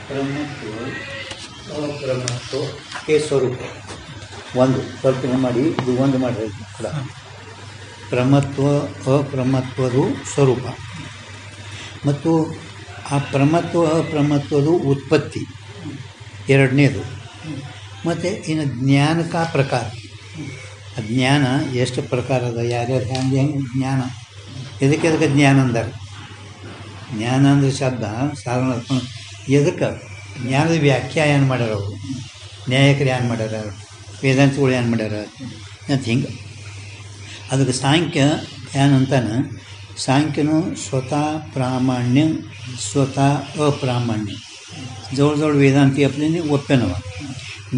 ಪ್ರಮತ್ವ ಅಪ್ರಮತ್ವ K ಸ್ವರೂಪ ಒಂದು ಕಲ್ಪನೆ ಮಾಡಿ ಇದು ಒಂದು ಮಾಡಿ ಕೂಡ ಪ್ರಮತ್ವ ಅಪ್ರಮತ್ವದು ಸ್ವರೂಪ ಮತ್ತು ಆ ಪ್ರಮತ್ವ ಅಪ್ರಮತ್ವದು ಉತ್ಪತ್ತಿ ಎರಡನೇದು. ಮತ್ತು ಇನ್ನು ಜ್ಞಾನಕ ಪ್ರಕಾರ, ಜ್ಞಾನ ಎಷ್ಟು ಪ್ರಕಾರ ಅದ, ಯಾರ್ಯಾರು ಹೆಂಗೆ ಜ್ಞಾನ, ಎದಕ್ಕೆ ಜ್ಞಾನ ಅಂದಾರೆ. ಜ್ಞಾನ ಅಂದರೆ ಶಬ್ದ ಸಾಧಾರಣ ಎದಕ್ಕೆ ಜ್ಞಾನದ ವ್ಯಾಖ್ಯಾ ಏನು ಮಾಡ್ಯಾರ ಅವರು, ನ್ಯಾಯಕರು ಏನು ಮಾಡ್ಯಾರ, ವೇದಾಂತಗಳು ಏನು ಮಾಡ್ಯಾರ ಅಂತ ಹಿಂಗೆ. ಅದಕ್ಕೆ ಸಾಂಖ್ಯ ಏನಂತಾನೆ, ಸಾಂಖ್ಯನು ಸ್ವತಃ ಪ್ರಾಮಾಣ್ಯ ಸ್ವತಃ ಅಪ್ರಾಮಾಣ್ಯ ಜವಳ ವೇದಾಂತಿ ಅಪ್ಲೇನೆ ಒಪ್ಪೆನವ.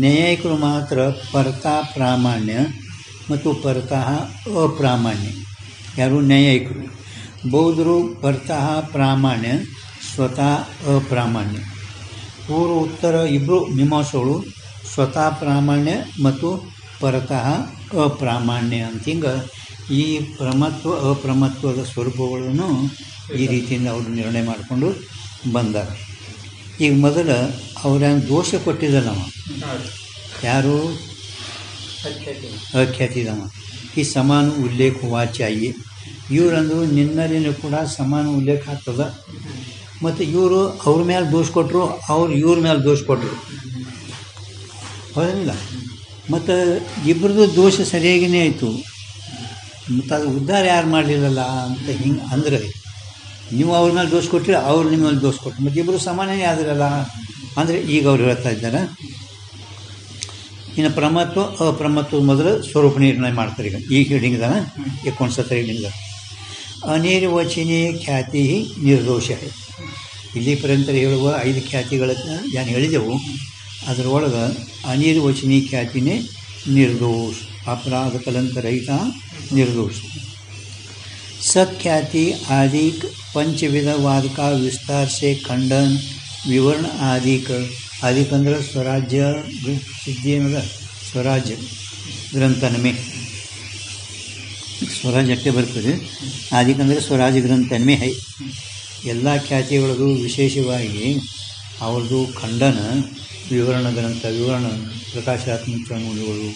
ನ್ಯಾಯಿಕರು ಮಾತ್ರ ಪರತಾ ಪ್ರಾಮಾಣ್ಯ ಮತ್ತು ಪರತಃ ಅಪ್ರಾಮಾಣ್ಯ. ಯಾರು ನ್ಯಾಯಿಕರು. ಬೌದ್ಧರು ಪರತಃ ಪ್ರಾಮಾಣ್ಯ ಸ್ವತಃ ಅಪ್ರಾಮಾಣ್ಯ. ಪೂರ್ವ ಉತ್ತರ ಇಬ್ಬರು ಮೀಮಾಂಸಗಳು ಸ್ವತಃ ಪ್ರಾಮಾಣ್ಯ ಮತ್ತು ಪರತಃ ಅಪ್ರಾಮಾಣ್ಯ ಅಂತ ಹಿಂಗೆ ಈ ಪ್ರಮತ್ವ ಅಪ್ರಮತ್ವದ ಸ್ವರೂಪಗಳನ್ನು ಈ ರೀತಿಯಿಂದ ಅವರು ನಿರ್ಣಯ ಮಾಡಿಕೊಂಡು ಬಂದಾರ. ಈಗ ಮೊದಲು ಅವ್ರೇನು ದೋಷ ಕೊಟ್ಟಿದ್ದಲ್ಲವ, ಯಾರು ಅಖ್ಯಾತಿದವ, ಈ ಸಮಾನ ಉಲ್ಲೇಖ ವಾಚ್ಯಾಯಿ ಇವರಂದು ನಿನ್ನಲ್ಲಿನೂ ಕೂಡ ಸಮಾನ ಉಲ್ಲೇಖ ಆಗ್ತದ. ಮತ್ತು ಇವರು ಅವ್ರ ಮೇಲೆ ದೋಷ ಕೊಟ್ಟರು, ಅವ್ರು ಇವ್ರ ಮೇಲೆ ದೋಷ ಕೊಟ್ಟರು, ಹೌದಿಲ್ಲ. ಮತ್ತು ಇಬ್ಬರದು ದೋಷ ಸರಿಯಾಗಿಯೇ ಆಯಿತು. ಮತ್ತು ಅದು ಉದ್ಧಾರ ಯಾರು ಮಾಡಲಿಲ್ಲಲ್ಲ ಅಂತ ಹಿಂಗೆ ಅಂದರೆ, ನೀವು ಅವ್ರ ಮೇಲೆ ದೋಷ ಕೊಟ್ಟರೆ ಅವ್ರು ನಿಮ್ಮ ಮೇಲೆ ದೋಷ ಕೊಟ್ಟರು, ಮತ್ತು ಇಬ್ಬರು ಸಮಾನನೇ ಆದಿರಲ್ಲ ಅಂದರೆ ಈಗ ಅವ್ರು ಹೇಳ್ತಾ ಇದ್ದಾರೆ. ಇನ್ನು ಪ್ರಮತ್ವ ಅಪ್ರಮತ್ವ ಮೊದಲು ಸ್ವರೂಪ ನಿರ್ಣಯ ಮಾಡ್ತಾರೆ. ಈಗ ಹಿಡಿಂಗದಾನ 59 ಹಿಡಿಂಗದ ಅನಿರ್ವಚನೀಯ ಖ್ಯಾತಿ ನಿರ್ದೋಷ. ಇಲ್ಲಿ ಪರ್ಯಂತ ಹೇಳುವ 5 ಖ್ಯಾತಿಗಳನ್ನು ಏನು ಹೇಳಿದೆವು ಅದರೊಳಗೆ ಅನಿರ್ವಚನೀಯ ಖ್ಯಾತಿನೇ ನಿರ್ದೋಷ, अपराध कलंक रहित निर्दोष. सख्याति आदि पंचविधवाद का विस्तार से खंडन विवरण आदिक ಅಂದ್ರೆ ಸ್ವರಾಜ್ಯ ಸಿದ್ಧಿ ಅನ್ನೋದ ಸ್ವರಾಜ್ಯ ಗ್ರಂಥನ ಮೇ ಸ್ವರಾಜ್ಯಕ್ಕೆ ಬರ್ತದೆ. ಆದಿಕಂದ್ರೆ ಸ್ವರಾಜ್ಯ ಗ್ರಂಥನ ಮೇ ಹೈ. ಎಲ್ಲ ಖ್ಯಾತಿಗಳದು ವಿಶೇಷವಾಗಿ ಅವ್ರದ್ದು ಖಂಡನ ವಿವರಣ ಗ್ರಂಥ, ವಿವರಣ ಪ್ರಕಾಶಾತ್ಮಕ ಮೂಲಗಳು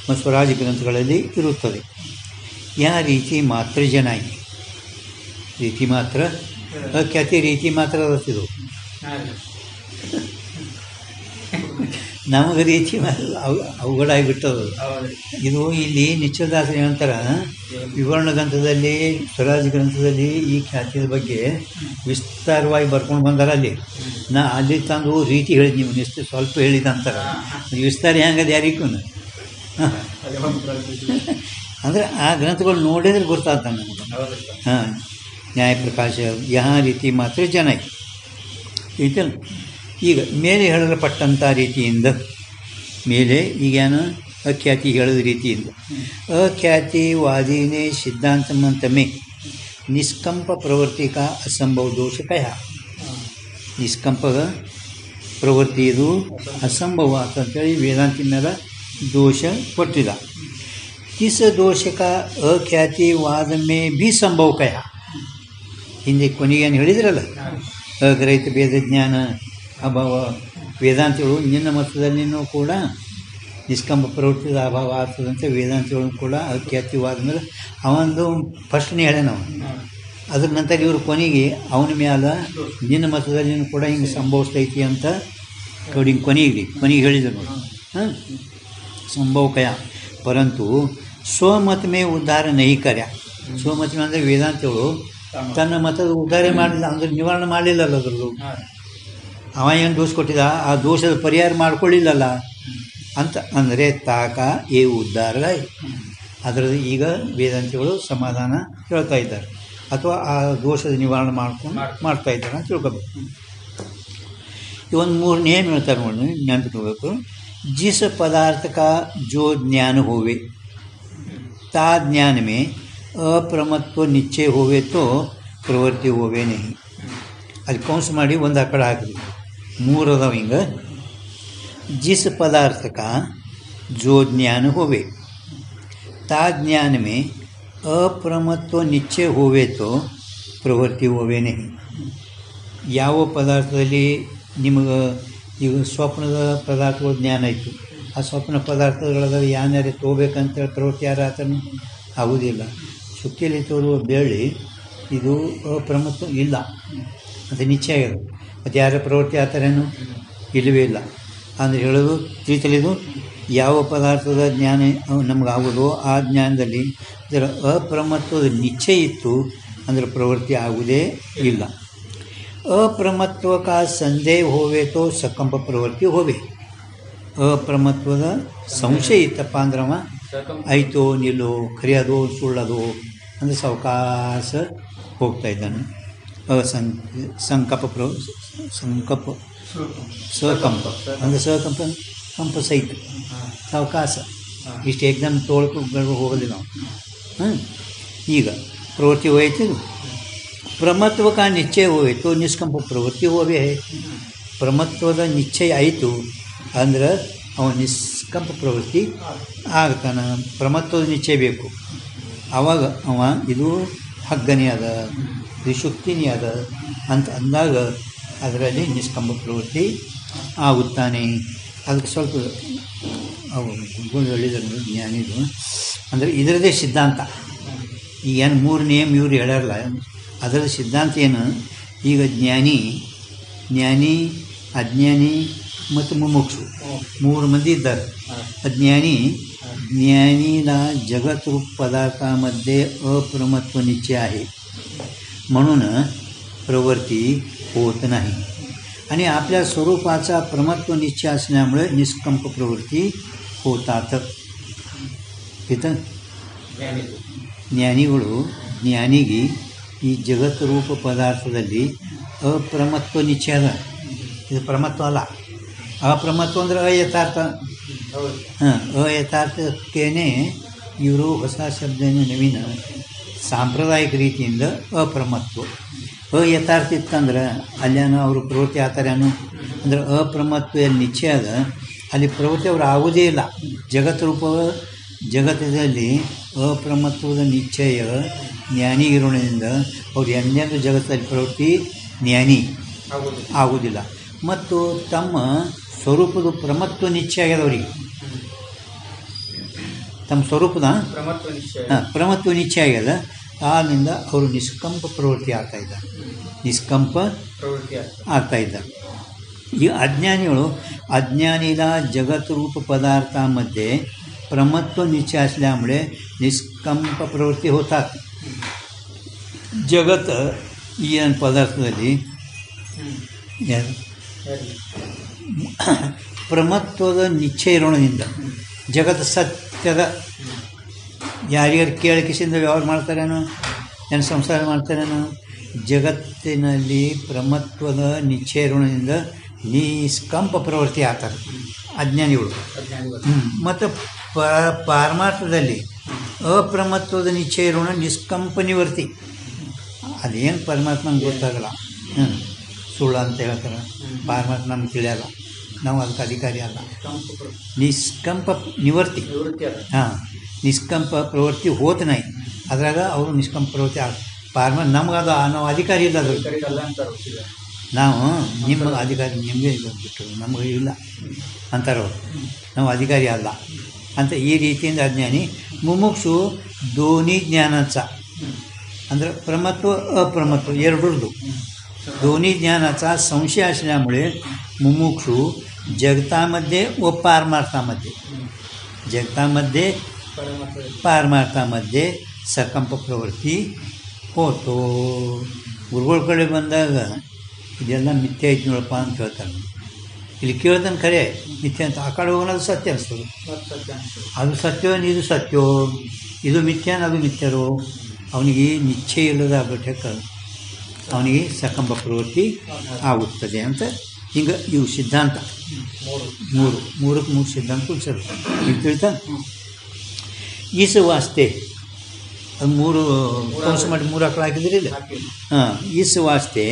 ಮತ್ತು ಸ್ವರಾಜ್ಯ ಗ್ರಂಥಗಳಲ್ಲಿ ಇರುತ್ತದೆ. ಯಾ ರೀತಿ ಮಾತ್ರ ಜನಾಗಿ ರೀತಿ ಮಾತ್ರ ಖ್ಯಾತಿ ರೀತಿ ಮಾತ್ರ ಅದತ್ತಿದು ನಮಗೆ ರೀತಿ ಅವುಗಳಾಗಿಬಿಟ್ಟದು. ಇದು ಇಲ್ಲಿ ನಿಶ್ಚಲದಾಸರು ಏನಂತಾರ, ವಿವರಣ ಗ್ರಂಥದಲ್ಲಿ ಸ್ವರಾಜ್ಯ ಗ್ರಂಥದಲ್ಲಿ ಈ ಖ್ಯಾತಿಯ ಬಗ್ಗೆ ವಿಸ್ತಾರವಾಗಿ ಬರ್ಕೊಂಡು ಬಂದಾರ. ಅಲ್ಲಿ ತಂದು ರೀತಿ ಹೇಳಿದ್ ನೀವು ಸ್ವಲ್ಪ ಹೇಳಿದ ಅಂತಾರೆ. ವಿಸ್ತಾರ ಹೆಂಗದು ಯಾರಿಗೂ ಅಂದರೆ ಆ ಗ್ರಂಥಗಳು ನೋಡಿದ್ರೆ ಗೊತ್ತಾಗ್ತಾನೆ ನಮಗೆ. ಹಾಂ, ನ್ಯಾಯ ಪ್ರಕಾಶ ಯಾವ ರೀತಿ ಮಾತ್ರ ಜನ ಐತಲ್ಲ. ಈಗ ಮೇಲೆ ಹೇಳಲ್ಪಟ್ಟಂಥ ರೀತಿಯಿಂದ ಮೇಲೆ ಈಗೇನು ಅಖ್ಯಾತಿ ಹೇಳಿದ ರೀತಿಯಿಂದ ಅಖ್ಯಾತಿ ವಾದಿನೇ ಸಿದ್ಧಾಂತಮಂತಮೇ ನಿಷ್ಕಂಪ ಪ್ರವೃತ್ತಿ ಕಾ ಅಸಂಭವ ದೋಷ ಕಯ. ನಿಷ್ಕಂಪ ಪ್ರವೃತ್ತಿ ಇದು ಅಸಂಭವ ಅಂತೇಳಿ ವೇದಾಂತಿ ಮೇಲೆ दोष ಕೊಟ್ಟಿದ. इस दोष का अख्यातिवाद में भी संभव कया. ಹಿಂದೆ ಕೊನೆಗೇನು ಹೇಳಿದ್ರಲ್ಲ, ಅಗ್ರಹಿತ ಭೇದ ಜ್ಞಾನ ಅಭಾವ. ವೇದಾಂತಿಗಳು ನಿನ್ನ ಮತದಲ್ಲಿನೂ ಕೂಡ ನಿಷ್ಕಂಪ ಪ್ರವೃತ್ತಿದ ಅಭಾವ ಆಗ್ತದಂತೆ ವೇದಾಂತಿಗಳು ಕೂಡ ಅಖ್ಯಾತಿವಾದ ಮೇಲೆ ಅವಂದು ಫಸ್ಟ್ನೇ ಹೇಳ ನಾವು. ಅದ್ರ ನಂತರ ಇವರು ಕೊನೆಗೆ ಅವನ ಮ್ಯಾಲ ನಿನ್ನ ಮತದಲ್ಲಿನೂ ಕೂಡ ಹಿಂಗೆ ಸಂಭವಿಸ್ತೈತಿ ಅಂತ ಕೊನೆಗೆ ಹೇಳಿದ್ರು ನೋಡಿ. ಹಾಂ, संभव कया परंतु स्वमत में उद्धार नहीं कर्या. स्वमत में ಅಂದರೆ ವೇದಾಂತಗಳು ತನ್ನ ಮತದ ಉದ್ಧಾರ ಮಾಡಲಿಲ್ಲ, ಅಂದರೆ ನಿವಾರಣೆ ಮಾಡಲಿಲ್ಲಲ್ಲ. ಅದ್ರದ್ದು ಅವ ಏನು ದೋಷ ಕೊಟ್ಟಿದ್ದ ಆ ದೋಷದ ಪರಿಹಾರ ಮಾಡ್ಕೊಳ್ಳಿಲ್ಲಲ್ಲ ಅಂತ ಅಂದರೆ ತಾಕ ಏ ಉದ್ಧಾರ. ಅದರದ್ದು ಈಗ ವೇದಾಂತಗಳು ಸಮಾಧಾನ ಹೇಳ್ತಾ ಇದ್ದಾರೆ, ಅಥವಾ ಆ ದೋಷದ ನಿವಾರಣೆ ಮಾಡ್ತಾ ಇದ್ದಾರೆ ಅಂತ ತಿಳ್ಕೊಬೇಕು. ಇವೊಂದು 3 ನೇಮ್ ಹೇಳ್ತಾರೆ ನೋಡಿ, ನೆನಪಿಟ್ಕೋಬೇಕು. जिस पदार्थ का जो ज्ञान होवे ता ज्ञान में अप्रमत्व निश्चय होवे तो प्रवृत्ति होवे नहीं. ಅದು ಕೌನ್ಸ್ ಮಾಡಿ ಒಂದು ಆ ಕಡೆ ಹಾಕಿದ್ವಿ. 3 ಅದಾವ ಹಿಂಗೆ. जिस पदार्थ का जो ज्ञान होवे ता ज्ञान में अप्रमत्व निश्चय होवे तो प्रवृत्ति होवे नहीं. ಯಾವ ಪದಾರ್ಥದಲ್ಲಿ ನಿಮಗೆ ಈಗ ಸ್ವಪ್ನದ ಪದಾರ್ಥಗಳು ಜ್ಞಾನ ಆಯಿತು, ಆ ಸ್ವಪ್ನ ಪದಾರ್ಥಗಳಾಗ ಯಾನ್ಯಾರೇ ತೊಗೋಬೇಕಂತೇಳಿ ಪ್ರವೃತ್ತಿ ಯಾರು ಆತನು ಆಗುವುದಿಲ್ಲ. ಸುತ್ತಿಯಲ್ಲಿ ತೋರುವ ಬೆಳ್ಳಿ ಇದು ಅಪ್ರಮತ್ವ ಇಲ್ಲ, ಅದು ನಿಶ್ಚಯ ಆಗೋದು. ಮತ್ತು ಯಾರ ಪ್ರವೃತ್ತಿ ಆತರೇನು ಇಲ್ಲವೇ ಇಲ್ಲ ಅಂದರೆ ಹೇಳೋದು ತಿಳಿತಲಿದು ಯಾವ ಪದಾರ್ಥದ ಜ್ಞಾನ ನಮಗಾಗೋದೋ ಆ ಜ್ಞಾನದಲ್ಲಿ ಇದರ ಅಪ್ರಮತ್ವದ ನಿಶ್ಚಯ ಇತ್ತು ಅಂದರೆ ಪ್ರವೃತ್ತಿ ಆಗುವುದೇ ಇಲ್ಲ. ಅಪ್ರಮತ್ವ ಕಾ ಸಂದೇಹ ಹೋವೆ ತೋ ಸಕಂಪ ಪ್ರವೃತ್ತಿ ಹೋವೆ. ಅಪ್ರಮತ್ವದ ಸಂಶಯ ಇತ್ತಪ್ಪ ಅಂದ್ರವ ಆಯಿತೋ ನಿಲ್ಲೋ ಖರಿಯೋದೋ ಸುಳ್ಳೋದು ಅಂದರೆ ಸಾವಕಾಶ ಹೋಗ್ತಾ ಇದ್ದಾನೆ. ಸಂಕಲ್ಪ ಸಕಂಪ ಅಂದರೆ ಕಂಪ ಸಹಿತ ಸಾವಕಾಶ ಇಷ್ಟು ಎಕ್ಸಾಮ್ ತೊಳ್ಕೊಂಡು ಹೋಗಲಿ ನಾವು. ಈಗ ಪ್ರವೃತ್ತಿ ಹೋಯ್ತು, ಪ್ರಮತ್ವ ಕಾ ನಿಶ್ಚಯ ಹೋಯಿತು ನಿಷ್ಕಂಪ ಪ್ರವೃತ್ತಿ ಹೋವೇ. ಪ್ರಮತ್ವದ ನಿಶ್ಚಯ ಆಯಿತು ಅಂದ್ರೆ ಅವ ನಿಷ್ಕಂಪ ಪ್ರವೃತ್ತಿ ಆಗ್ತಾನೆ. ಪ್ರಮತ್ವದ ನಿಶ್ಚಯ ಬೇಕು, ಆವಾಗ ಅವ ಇದು ಹಗ್ಗನೇ ಅದ, ಇದು ಶುಕ್ತಿನೇ ಅದ ಅಂತ ಅಂದಾಗ ಅದರಲ್ಲಿ ನಿಷ್ಕಂಪ ಪ್ರವೃತ್ತಿ ಆಗುತ್ತಾನೆ. ಅದಕ್ಕೆ ಸ್ವಲ್ಪ ಅವು ಗುರುಗಳು ಹೇಳಿದ್ರು ಜ್ಞಾನಿದು ಅಂದರೆ ಇದರದೇ ಸಿದ್ಧಾಂತ. ಈಗ ಏನು 3 ನೇಮ್ ಇವ್ರು ಹೇಳ್ಯಾರಲ್ಲ ಅದರ ಸಿದ್ಧಾಂತ ಏನು. ಈಗ ಜ್ಞಾನಿ ಅಜ್ಞಾನಿ ಮತ್ತು ಮುಮುಕ್ಷು 3 ಮಂದಿ ಇದ್ದಾರೆ. ज्ञानीला जगत रूप पदार्थामध्ये अप्रमत्व निश्चय आहे म्हणून प्रवृत्ती होत नाही आणि आपल्या स्वरूपाचा प्रमत्व निश्चय असल्यामुळे निष्कंप प्रवृत्ती होतात. इथं ಜ್ಞಾನಿಗೆ ಈ ಜಗತ್ ರೂಪ ಪದಾರ್ಥದಲ್ಲಿ ಅಪ್ರಮತ್ವ ನಿಶ್ಚಯ ಅದ. ಇದು ಪ್ರಮತ್ವ ಅಲ್ಲ, ಅಪ್ರಮತ್ವ ಅಂದರೆ ಅಯಥಾರ್ಥ. ಅಯಥಾರ್ಥಕ್ಕೇನೆ ಇವರು ಹೊಸ ಶಬ್ದನ ನವೀನ ಸಾಂಪ್ರದಾಯಿಕ ರೀತಿಯಿಂದ ಅಪ್ರಮತ್ವ. ಅಯಥಾರ್ಥ ಇತ್ತಂದ್ರೆ ಅಲ್ಲೇನ ಅವರು ಪ್ರವೃತ್ತಿ ಆತಾರೇನು ಅಂದ್ರೆ ಅಪ್ರಮತ್ವ ಎಲ್ಲಿ ನಿಶ್ಚಯ ಅದ ಅಲ್ಲಿ ಪ್ರವೃತ್ತಿ ಅವರು ಆಗುವುದೇ ಇಲ್ಲ. ಜಗತ್ತದಲ್ಲಿ ಅಪ್ರಮತ್ವದ ನಿಶ್ಚಯ ಜ್ಞಾನಿಗಿರೋಣದಿಂದ ಅವ್ರು ಎಂದೆಂದು ಜಗತ್ತಲ್ಲಿ ಪ್ರವೃತ್ತಿ ಜ್ಞಾನಿ ಆಗುವುದಿಲ್ಲ. ಮತ್ತು ತಮ್ಮ ಸ್ವರೂಪದ ಪ್ರಮತ್ವ ನಿಶ್ಚಯ ಆಗ್ಯದವ್ರಿಗೆ, ತಮ್ಮ ಸ್ವರೂಪದ ಪ್ರಮತ್ವ ನಿಶ್ಚಯ ಆಗ್ಯದ. ಆದ್ದರಿಂದ ಅವರು ನಿಷ್ಕಂಪ ಪ್ರವೃತ್ತಿ ಆಗ್ತಾಯಿದ್ದಾರೆ. ಈ ಅಜ್ಞಾನಿಗಳು अज्ञानीला जगत रूप पदार्थामध्ये प्रमत्व निश्चय असल्यामुळे निष्कंप प्रवृत्ती होतात. जगत ಈ ಪದಾರ್ಥದಲ್ಲಿ ಪ್ರಮತ್ವದ ನಿಶ್ಚಯ ಇರೋಣದಿಂದ ಜಗತ್ತು ಸತ್ಯದ ಯಾರ್ಯಾರು ಕೇಳಿಕೆಸಿಂದ ವ್ಯವಹಾರ ಮಾಡ್ತಾರೇನೋ ಏನು ಸಂಸಾರ ಮಾಡ್ತಾರೇನೋ ಜಗತ್ತಿನಲ್ಲಿ ಪ್ರಮತ್ವದ ನಿಶ್ಚಯ ಇರೋಣದಿಂದ ನಿಷ್ಕಂಪ ಪ್ರವೃತ್ತಿ ಆಗ್ತಾರೆ ಅಜ್ಞಾನಿಗಳು. ಮತ್ತು ಪಾರಮಾರ್ಥದಲ್ಲಿ ಅಪ್ರಮತ್ವದ ನಿಶ್ಚಯ ಇರೋಣ ನಿಷ್ಕಂಪ ನಿವೃತ್ತಿ. ಅದೇನು ಪರಮಾತ್ಮ ನಮ್ಗೆ ಗೊತ್ತಾಗಲ್ಲ, ಸುಳ್ಳು ಅಂತ ಹೇಳ್ತಾರೆ. ಪರಮಾತ್ಮ ನಮ್ಗೆ ತಿಳಿಯಲ್ಲ, ನಾವು ಅದಕ್ಕೆ ಅಧಿಕಾರಿ ಅಲ್ಲ. ನಿಷ್ಕಂಪ ನಿವೃತ್ತಿ, ಹಾಂ, ನಿಷ್ಕಂಪ ಪ್ರವೃತ್ತಿ ಹೋತ ನಾಯಿ ಅದ್ರಾಗ ಅವರು ನಿಷ್ಕಂಪ ಪ್ರವೃತ್ತಿ ಪರಮಾತ್ಮ ನಮ್ಗೆ ಅದು ನಾವು ಅಧಿಕಾರಿ ಇಲ್ಲ. ಅದು ನಾವು ನಿಮ್ಮ ಅಧಿಕಾರಿ ನಿಮಗೆ ಬಿಟ್ಟು ನಮಗೆ ಇಲ್ಲ ಅಂತಾರೆ ಅವರು, ನಾವು ಅಧಿಕಾರಿ ಅಲ್ಲ ಅಂತ. ಈ ರೀತಿಯಿಂದ ಅಜ್ಞಾನಿ. ಮುಮುಕ್ಷು दोन्ही ज्ञानाचा ಅಂದರೆ ಪ್ರಮತ್ವ ಅಪ್ರಮತ್ವ ಎರಡರದ್ದು दोन्ही ज्ञानाचा संशय असल्यामुळे मुमुक्षु जगतामध्ये व पारमार्थामध्ये पारमार्थामध्ये सकंप प्रवृत्ती होतो. ಗುರುಗಳ ಕಡೆ ಬಂದಾಗ ಇದೆಲ್ಲ ಮಿಥ್ಯೆ ಐತಿ ನೋಡಪ್ಪ ಅಂತ ಹೇಳ್ತಾರೆ. ಇಲ್ಲಿ ಕೇಳ್ತಾನೆ ಖರೆ ಮಿಥ್ಯೆ ಅಂತ, ಆ ಕಡೆ ಹೋಗೋದು ಸತ್ಯ ಅನಿಸ್ತದೆ. ಅದು ಸತ್ಯವೋ ಇದು ಸತ್ಯವೋ, ಇದು ಮಿಥ್ಯಾನ ಅದು ಮಿಥ್ಯರೋ, ಅವನಿಗೆ ನಿಶ್ಚಯ ಇಲ್ಲದ ಆಗ್ಬಿಟ್ಟೆ ಅವನಿಗೆ ಸಕಂಪ ಪ್ರವೃತ್ತಿ ಆಗುತ್ತದೆ ಅಂತ. ಹಿಂಗೆ ಇವು ಸಿದ್ಧಾಂತ ಮೂರಕ್ಕೆ ಮೂರು ಸಿದ್ಧಾಂತ ಕುಲ್ಸರು ಈಗ ತಿಳ್ತಾ. ಈಸು ವಾಸ್ತೆ ಅದು ಮೂರು ಕೌನ್ಸ್ ಮಾಡಿ 3 ಆಕಳು ಹಾಕಿದ್ರಿಲ್ಲ. ಹಾಂ, ಈಸು ವಾಸ್ತೆ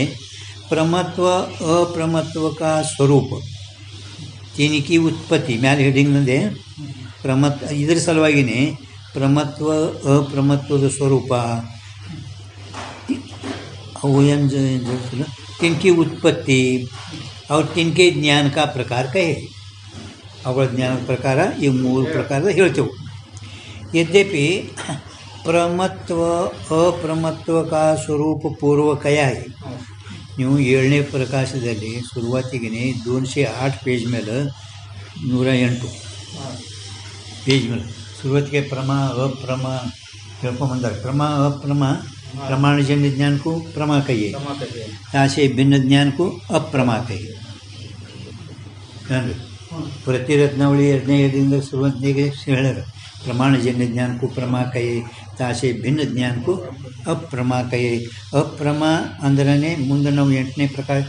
ಪ್ರಮತ್ವ ಅಪ್ರಮತ್ವ ಕಾ ಸ್ವರೂಪ ತಿನಿಕಿ ಉತ್ಪತ್ತಿ ಮ್ಯಾಲೆ ಹೆಡಿಂಗ್ನಂದೆ ಇದ್ರ ಸಲುವಾಗಿಯೇ ಪ್ರಮತ್ವ ಅಪ್ರಮತ್ವದ ಸ್ವರೂಪ ಅವು ಏನು ತಿನ್ಕಿ ಉತ್ಪತ್ತಿ और तिनके ज्ञान का प्रकार कहे अवಳ ज्ञान प्रकार ಈ ಮೂರು ಪ್ರಕಾರದ ಹೇಳ್ತೇವೆ यद्यपि प्रमत्व अप्रमत्व का स्वरूप पूर्वकय आहे ನೀವು 7ನೇ ಪ್ರಕಾಶದಲ್ಲಿ ಶುರುವಾತಿಗೆ 208 ಪೇಜ್ ಮೇಲೆ 108 ಪೇಜ್ ಮೇಲೆ ಶುರುವಾತಿಗೆ प्रमा अप्रमा ಹೇಳ್ಕೊಂಬಂದಾರೆ प्रमा अप्रमा प्रमाणजन्य ज्ञान को प्रमा कहिए तासे भिन्न ज्ञान को अप्रमा कहिए प्रतिरत्नावली 2ನೇದಿಂದ ಶುರುವಾತಿಗೆ ಹೇಳ್ಯಾರ प्रमाणजन्य ज्ञान को प्रमा कहिए तासे भिन्न ज्ञान को अप्रमा कहिए अप्रमा अंदरने ಮುಂದೆ ನಾವು 8ನೇ ಪ್ರಕಾರ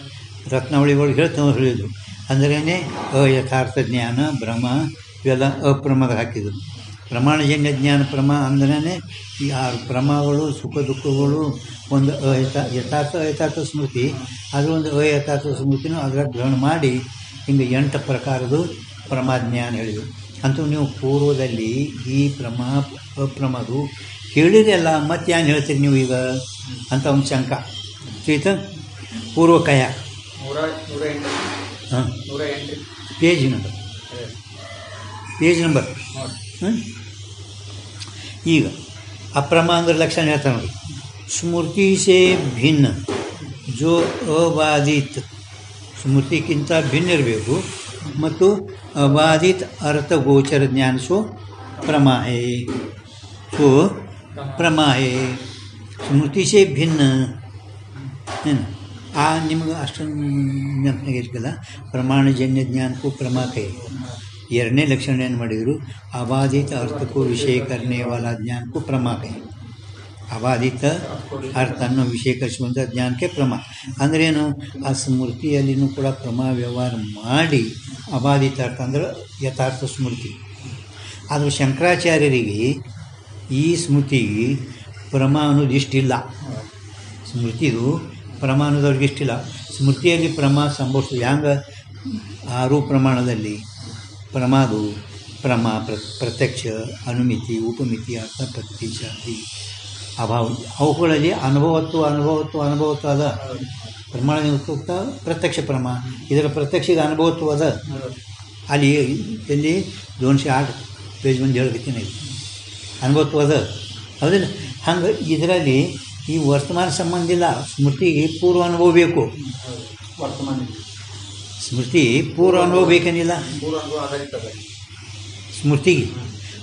ರತ್ನಾವಳಿ ಒಳಗೆ ಹೇಳಿದ್ರು ಅಂದ್ರೇ ಅಯಥಾರ್ಥ ಜ್ಞಾನ ಭ್ರಮ ಇವೆಲ್ಲ ಅಪ್ರಮದ ಹಾಕಿದ್ರು ಪ್ರಮಾಣಜನ್ಯ ಜ್ಞಾನ ಪ್ರಮ ಅಂದ್ರೇ ಈ 6 ಪ್ರಮಗಳು ಸುಖ ದುಃಖಗಳು ಒಂದು ಯಥಾರ್ಥ ಸ್ಮೃತಿ ಅದು ಒಂದು ಅಯಥಾರ್ಥ ಸ್ಮೃತಿನೂ ಅದರ ಗ್ರಹಣ ಮಾಡಿ ಹಿಂಗೆ 8 ಪ್ರಕಾರದ್ದು ಪ್ರಮಾಜ್ಞಾನ ಹೇಳಿದರು ಅಂತೂ ನೀವು ಪೂರ್ವದಲ್ಲಿ ಈ ಅಪ್ರಮದು ಹೇಳಿದೆಲ್ಲ ಮತ್ತೆ ಏನು ಹೇಳ್ತೀರಿ ನೀವು ಈಗ ಅಂತ ಒಂದು ಶಂಕ ಸೀತ ಪೂರ್ವಕಯ ಹಾಂ ಪೇಜ್ ನಂಬರ್ ಈಗ ಅಪ್ರಮ ಅಂದ್ರೆ ಲಕ್ಷಣ ಹೇಳ್ತಾರೆ ನೋಡಿ ಸ್ಮೃತಿ ಸೇ ಭಿನ್ನ ಜೋ ಅಬಾಧಿತ್ ಸ್ಮೃತಿಗಿಂತ ಭಿನ್ನ ಇರಬೇಕು ಮತ್ತು अबाधित अर्थ गोचर ज्ञान सो प्रमा है स्मृति से भिन्न आ निಮಗೆ ಅಷ್ಟೊಂದು ನೆನಪಿನಾಗೆ ಇಟ್ಕಲ್ಲ ಪ್ರಮಾಣಜನ್ಯ ಜ್ಞಾನಕ್ಕೂ ಪ್रमा ಕೈ 2ನೇ ಲಕ್ಷಣ ಏನು ಮಾಡಿದರು अबाधित अर्थ को विषय करने वाला ज्ञान को प्रमा कೈ अबाधित अर्थ अನ್ನು ವಿಷಯೀಕರಿಸುವಂಥ ಜ್ಞಾನಕ್ಕೆ ಪ್ರಮ ಅಂದ್ರೇನು ಆ ಸ್ಮೃತಿಯಲ್ಲಿನೂ ಕೂಡ ಪ್ರಮ ವ್ಯವಹಾರ ಮಾಡಿ ಅಬಾಧಿತ ಅರ್ಥ ಅಂದ್ರೆ ಯಥಾರ್ಥ ಸ್ಮೃತಿ ಆದರೆ ಶಂಕರಾಚಾರ್ಯರಿಗೆ ಈ ಸ್ಮೃತಿಗೆ ಪ್ರಮ ಅನ್ನೋದು ಇಷ್ಟಿಲ್ಲ ಸ್ಮೃತಿದು ಪ್ರಮ ಅನ್ನೋದವ್ರಿಗೆ ಇಷ್ಟಿಲ್ಲ ಸ್ಮೃತಿಯಲ್ಲಿ ಪ್ರಮ ಸಂಭವಿಸೋದು ಹ್ಯಾಂಗೆ 6 ಪ್ರಮಾಣದಲ್ಲಿ ಪ್ರಮಾದು ಪ್ರಮ ಪ್ರತ್ಯಕ್ಷ ಅನುಮಿತಿ ಉಪಮಿತಿ ಅರ್ಥ ಪ್ರತಿಶಾಂತಿ ಅಭಾವ ಅವುಗಳಲ್ಲಿ ಅನುಭವತ್ವ ಅದ ಪ್ರಮಾಣ ಉಕ್ತ ಪ್ರತ್ಯಕ್ಷ ಪ್ರಮ ಇದರ ಪ್ರತ್ಯಕ್ಷಿಗೆ ಅನುಭವತ್ವ ಅದ ಅಲ್ಲಿ ಎಲ್ಲಿ 208 ಪೇಜ್ ಬಂದು ಹೇಳ್ತೀನಿ ಅನುಭವತ್ವ ಅದ ಹೌದಿಲ್ಲ ಹಂಗೆ ಇದರಲ್ಲಿ ಈ ವರ್ತಮಾನ ಸಂಬಂಧ ಇಲ್ಲ ಸ್ಮೃತಿಗೆ ಪೂರ್ವ ಅನುಭವ ಬೇಕು ಸ್ಮೃತಿ ಪೂರ್ವ ಅನುಭವ ಬೇಕೇನಿಲ್ಲ ಸ್ಮೃತಿಗೆ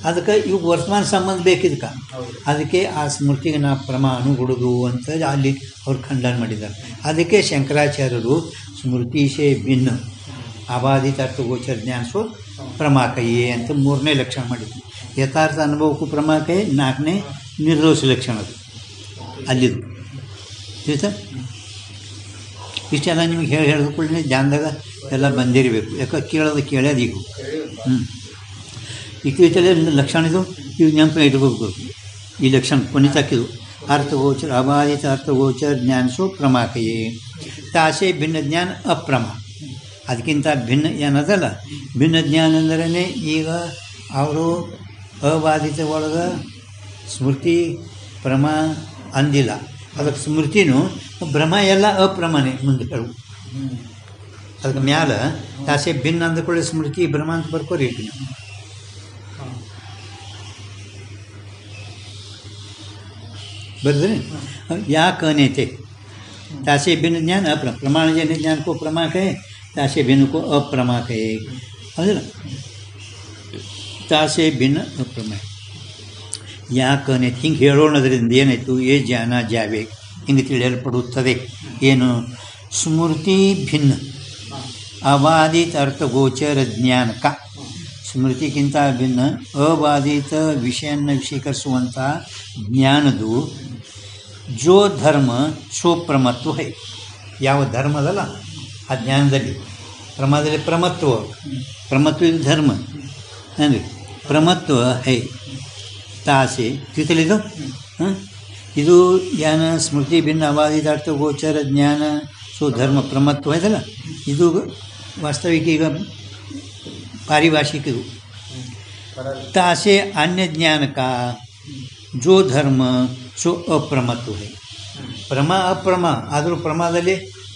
ಅದಕ್ಕೆ ಇವಾಗ ವರ್ತಮಾನ ಸಂಬಂಧ ಬೇಕಿದಕ್ಕೆ ಅದಕ್ಕೆ ಆ ಸ್ಮೃತಿಗೆ ನಾ ಪ್ರಮ ಅನುಗುಡುದು ಅಂತ ಅಲ್ಲಿ ಅವ್ರು ಖಂಡನ ಮಾಡಿದ್ದಾರೆ ಅದಕ್ಕೆ ಶಂಕರಾಚಾರ್ಯರು ಸ್ಮೃತಿ ಸೇ ಭಿನ್ನ ಅಬಾಧಿತ ಅರ್ಥ ಗೋಚರ ಜ್ಞಾನ ಸೋ ಪ್रमा ಕೈಯೇ ಅಂತ 3ನೇ ಲಕ್ಷಣ ಮಾಡಿದ್ರು ಯಥಾರ್ಥ ಅನುಭವಕ್ಕೂ ಪ್रमा ಕೈ 4ನೇ ನಿರ್ದೋಷ ಲಕ್ಷಣ ಅದು ಅಲ್ಲಿದು ತಿಳಿತ ಇಷ್ಟೆಲ್ಲ ನಿಮಗೆ ಹೇಳಿದ ಕೂಡಲೇ ಜಾನದಾಗ ಎಲ್ಲ ಬಂದಿರಬೇಕು ಯಾಕೆ ಕೇಳೋದು ಈಗ ಇತ್ತೀಚೆಗೆ ಲಕ್ಷಣ ಇದು ಇವು ನೆನಪು ಇಟ್ಕೋಬೇಕು ಈ ಲಕ್ಷಣ ಕೊನೆತಾಕಿದು ಅರ್ಥಗೋಚರ ಅಬಾಧಿತ ಅರ್ಥಗೋಚರ ಜ್ಞಾನ ಸೋ ಪ್रमा ಕೈಯೇ ತಾಸೆ ಭಿನ್ನ ಜ್ಞಾನ ಅಪ್ರಮ ಅದಕ್ಕಿಂತ ಭಿನ್ನ ಏನದಲ್ಲ ಭಿನ್ನ ಜ್ಞಾನ ಅಂದ್ರೇ ಈಗ ಅವರು ಅಬಾಧಿತ ಒಳಗೆ ಸ್ಮೃತಿ ಪ್ರಮ ಅಂದಿಲ್ಲ ಅದಕ್ಕೆ ಸ್ಮೃತಿನೂ ಭ್ರಮ ಎಲ್ಲ ಅಪ್ರಮನೆ ಮುಂದೆ ಹೇಳು ಅದಕ್ಕೆ ಮ್ಯಾಲ ತಾಸೆ ಭಿನ್ನ ಅಂದ್ಕೊಳ್ಳಿ ಸ್ಮೃತಿ ಭ್ರಮ ಅಂತ ಬರ್ಕೋರಿ ನೀವು बरदरे या कहने थे तासे भिन्न ज्ञान प्रमाणजन्य ज्ञान को प्रमा कहे तासे भिन्न को अप्रमा कहे हौदಲ್ಲ तासे भिन्न अप्रमा या कहने ಹಿಂಗೆ ಹೇಳೋಣದ್ರಿಂದ ಏನಾಯಿತು ಏ ಜ್ಞಾನ ಜಾವೆ ಹಿಂಗೆ ತಿಳಿಯಲ್ಪಡುತ್ತದೆ ಏನು ಸ್ಮೃತಿ ಭಿನ್ನ ಅಬಾಧಿತ ಅರ್ಥಗೋಚರ ಜ್ಞಾನಕ ಸ್ಮೃತಿಗಿಂತ ಭಿನ್ನ ಅಬಾಧಿತ ವಿಷಯವನ್ನು ವಿಷೀಕರಿಸುವಂಥ ಜ್ಞಾನದು ಜೋ ಧರ್ಮ ಸೋ ಪ್ರಮತ್ವ ಹೈ ಯಾವ ಧರ್ಮದಲ್ಲ ಆ ಜ್ಞಾನದಲ್ಲಿ ಪ್ರಮಾದಲ್ಲಿ ಪ್ರಮತ್ವ ಇದು ಧರ್ಮ ಅಂದರೆ ಪ್ರಮತ್ವ ಹೈ ತಾಸೆ ತಿಳ್ತಲಿದು ಇದು ಜ್ಞಾನ ಸ್ಮೃತಿ ಭಿನ್ನ ಅಬಾಧಿತ ಅರ್ಥಗೋಚರ ಜ್ಞಾನ ಸೋ ಧರ್ಮ ಪ್ರಮತ್ವ ಇದಲ್ಲ ಇದು ವಾಸ್ತವಿಕ ಈಗ पारिभाषिक तासे अन्य ज्ञान का जो धर्म सो अप्रमत्व है प्रमा अप्रमा आದರೂ ಪ್ರಮಾದಲ್ಲಿ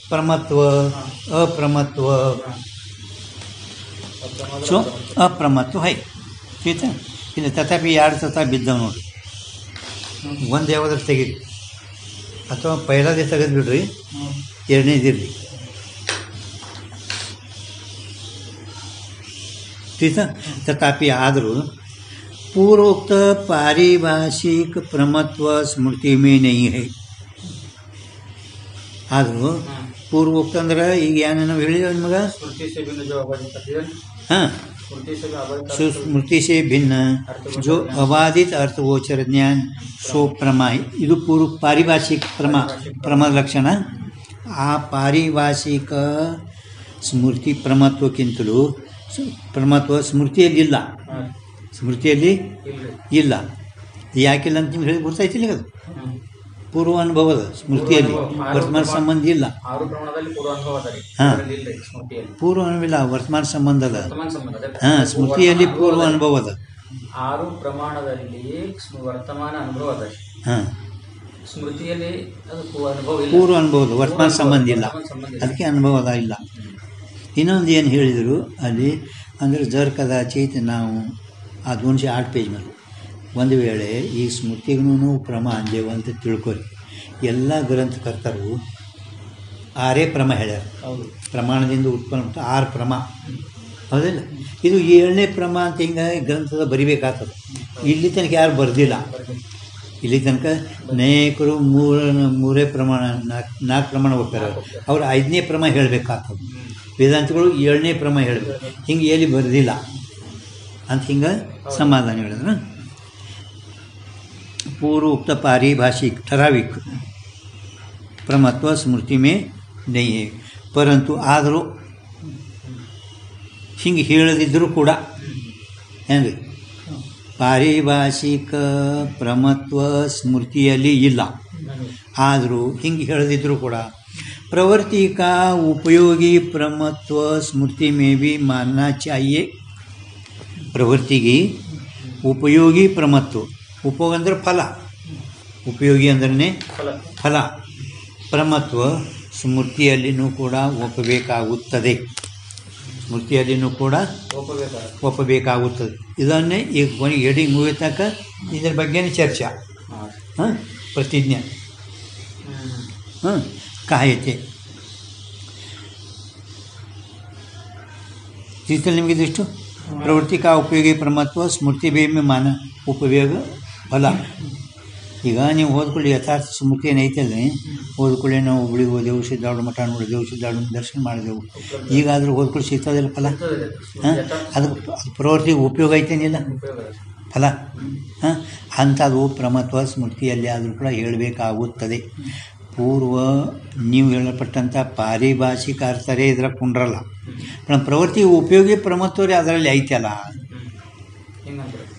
ಪ್ರಮತ್ವ ಅಪ್ರಮತ್ವ ಸೊ ಅಪ್ರಮತ್ವ ಹೈ ಆಯ್ತಾ ಇಲ್ಲ ತಥಾಪಿ ಎರಡು ತಥ ಬಿದ್ದವು ನೋಡಿ ಒಂದು ಯಾವ್ದಾರು ತೆಗೀರಿ ಅಥವಾ ಪೈಲಾದೇ ತೆಗೆದು ಬಿಡ್ರಿ ಎರಡನೇದಿರಲಿ ठीक है तथापि आदरू पूर्वोक्त पारिभाषिक प्रमत्व स्मृति में नहीं है आदरू पूर्वोक्त अंदर ಈಗ ಏನೇನು ಹೇಳಿದ ನಿಮಗ हाँ स्मृति से भिन्न जो अबाधित अर्थगोचर ज्ञान सो प्रमा ಇದು पूर्व पारिभाषिक प्रमा लक्षण ಆ ಪಾರಿಭಾಷಿಕ ಸ್ಮೃತಿ ಪ್ರಮತ್ವಕ್ಕಿಂತಲೂ ಪ್ರಮತ್ವ ಸ್ಮೃತಿಯಲ್ಲಿಲ್ಲ ಸ್ಮೃತಿಯಲ್ಲಿ ಇಲ್ಲ ಯಾಕಿಲ್ಲ ಅಂತ ನಿಮ್ಗೆ ಹೇಳಿ ಗೊತ್ತಾಯ್ತಿಲ್ಲ ಅದು ಪೂರ್ವ ಅನುಭವದ ಸ್ಮೃತಿಯಲ್ಲಿ ವರ್ತಮಾನ ಸಂಬಂಧ ಇಲ್ಲ ಹಾಂ ಪೂರ್ವ ಅನುಭವಿಲ್ಲ ವರ್ತಮಾನ ಸಂಬಂಧದ ಹಾಂ ಸ್ಮೃತಿಯಲ್ಲಿ ಪೂರ್ವ ಅನುಭವದ 6 ಪ್ರಮಾಣದಲ್ಲಿ ವರ್ತಮಾನ ಅನುಭವದ ಹಾಂ ಸ್ಮೃತಿಯಲ್ಲಿ ಅದು ಪೂರ್ವ ಅನುಭವದ ವರ್ತಮಾನ ಸಂಬಂಧ ಇಲ್ಲ ಅದಕ್ಕೆ ಅನುಭವದ ಇಲ್ಲ ಇನ್ನೊಂದು ಏನು ಹೇಳಿದರು ಅಲ್ಲಿ ಅಂದರೆ ಜರ್ ಕದಾಚಿತ್ ನಾವು ಆ 208 ಪೇಜ್ ಮೇಲೆ ಒಂದು ವೇಳೆ ಈ ಸ್ಮೃತಿಗೂ ಪ್ರಮ ಅಂದೇವು ಅಂತ ತಿಳ್ಕೊರಿ ಎಲ್ಲ ಗ್ರಂಥಕರ್ತರು 6 ಪ್ರಮ ಹೇಳ್ಯಾರ ಪ್ರಮಾಣದಿಂದ ಉತ್ಪನ್ನ 6 ಪ್ರಮ ಹೌದಿಲ್ಲ ಇದು 7ನೇ ಪ್ರಮ ಅಂತ ಹಿಂಗೆ ಗ್ರಂಥದ ಬರಿಬೇಕಾಗ್ತದೆ ಇಲ್ಲಿ ತನಕ ಯಾರು ಬರೆದಿಲ್ಲ ಇಲ್ಲಿ ತನಕ ಅನೇಕರು ಮೂರೇ ಪ್ರಮಾಣ ನಾಲ್ಕು ಪ್ರಮಾಣ ಹೋಗ್ತಾರೆ ಅವ್ರು 5ನೇ ಪ್ರಮ ಹೇಳಬೇಕಾಗ್ತದೆ ವೇದಾಂತಗಳು 7ನೇ ಪ್ರಮ ಹೇಳಬೇಕು ಹಿಂಗೆ ಎಲ್ಲಿ ಬರೆದಿಲ್ಲ ಅಂತ ಹಿಂಗೆ ಸಮಾಧಾನ ಹೇಳಿದ್ರು पूर्व उक्त पारिभाषिक ठराविक प्रमत्व स्मृति में नहीं है परंतु आदरू ಹಿಂಗೆ ಹೇಳದಿದ್ದರೂ ಕೂಡ ಹೆಂಗೆ ಪಾರಿಭಾಷಿಕ ಪ್ರಮತ್ವ ಸ್ಮೃತಿಯಲ್ಲಿ ಇಲ್ಲ ಆದರೂ ಹಿಂಗೆ ಹೇಳದಿದ್ದರೂ ಕೂಡ प्रवृत्ति का उपयोगी प्रमत्व स्मृति में भी मानना चाहिए प्रवृत्ति की उपयोगी प्रमत्व उपयोग अंदर फल उपयोगी अंदरने फल प्रमत्व ಸ್ಮೃತಿಯಲ್ಲಿನೂ ಕೂಡ ಒಪ್ಪಬೇಕಾಗುತ್ತದೆ ಸ್ಮೃತಿಯಲ್ಲಿನೂ ಕೂಡ ಒಪ್ಪಬೇಕಾಗುತ್ತದೆ ಇದನ್ನೇ ಈಗ ಕೊನೆಗೆ ಹೆಡಿಂಗ್ ಮುಗಿತಕ್ಕ ಇದರ ಬಗ್ಗೆನೇ ಚರ್ಚೆ ಹಾಂ ಪ್ರತಿಜ್ಞೆ ಹಾಂ ಕಾಯತೆ ಇದರಲ್ಲಿ ನಿಮಗೆ ಇದಿಷ್ಟು ಪ್ರವೃತ್ತಿ ಕಾ ಉಪಯೋಗಿ ಪ್ರಮತ್ವ ಸ್ಮೃತಿ ಬೇಮೆ ಮಾನ ಉಪಯೋಗ ಫಲ ಈಗ ನೀವು ಹೋದ್ಕೊಳ್ಳಿ ಯಥಾರ್ಥ ಸ್ಮೃತಿ ಏನೈತಲ್ಲ ಹೋದ್ಕೊಳ್ಳಿ ನಾವು ಹುಬ್ಳಿಗೆ ಹೋದೆವು ಸಿದ್ದಾಡು ಮಠ ನೋಡಿದೆವು ಸಿದ್ದಾಡು ದರ್ಶನ ಮಾಡಿದೆವು ಈಗಾದರೂ ಹೋದ್ಕೊಳ್ಳಿ ಸಿಗ್ತದಿಲ್ಲ ಫಲ ಹಾಂ ಅದಕ್ಕೆ ಪ್ರವೃತ್ತಿಗೆ ಉಪಯೋಗ ಐತೇನಿಲ್ಲ ಫಲ ಹಾಂ ಅಂಥದ್ದು ಪ್ರಮತ್ವ ಸ್ಮೃತಿಯಲ್ಲಿ ಆದರೂ ಕೂಡ ಹೇಳಬೇಕಾಗುತ್ತದೆ ಪೂರ್ವ ನೀವು ಹೇಳಲ್ಪಟ್ಟಂಥ ಪಾರಿಭಾಷಿಕ ಅರ್ಥರೇ ಇದ್ರ ಕುಂಡ್ರಲ್ಲ ನಮ್ಮ ಪ್ರವೃತ್ತಿ ಉಪಯೋಗಿ ಪ್ರಮತ್ವರೇ ಅದರಲ್ಲಿ ಐತಲ್ಲ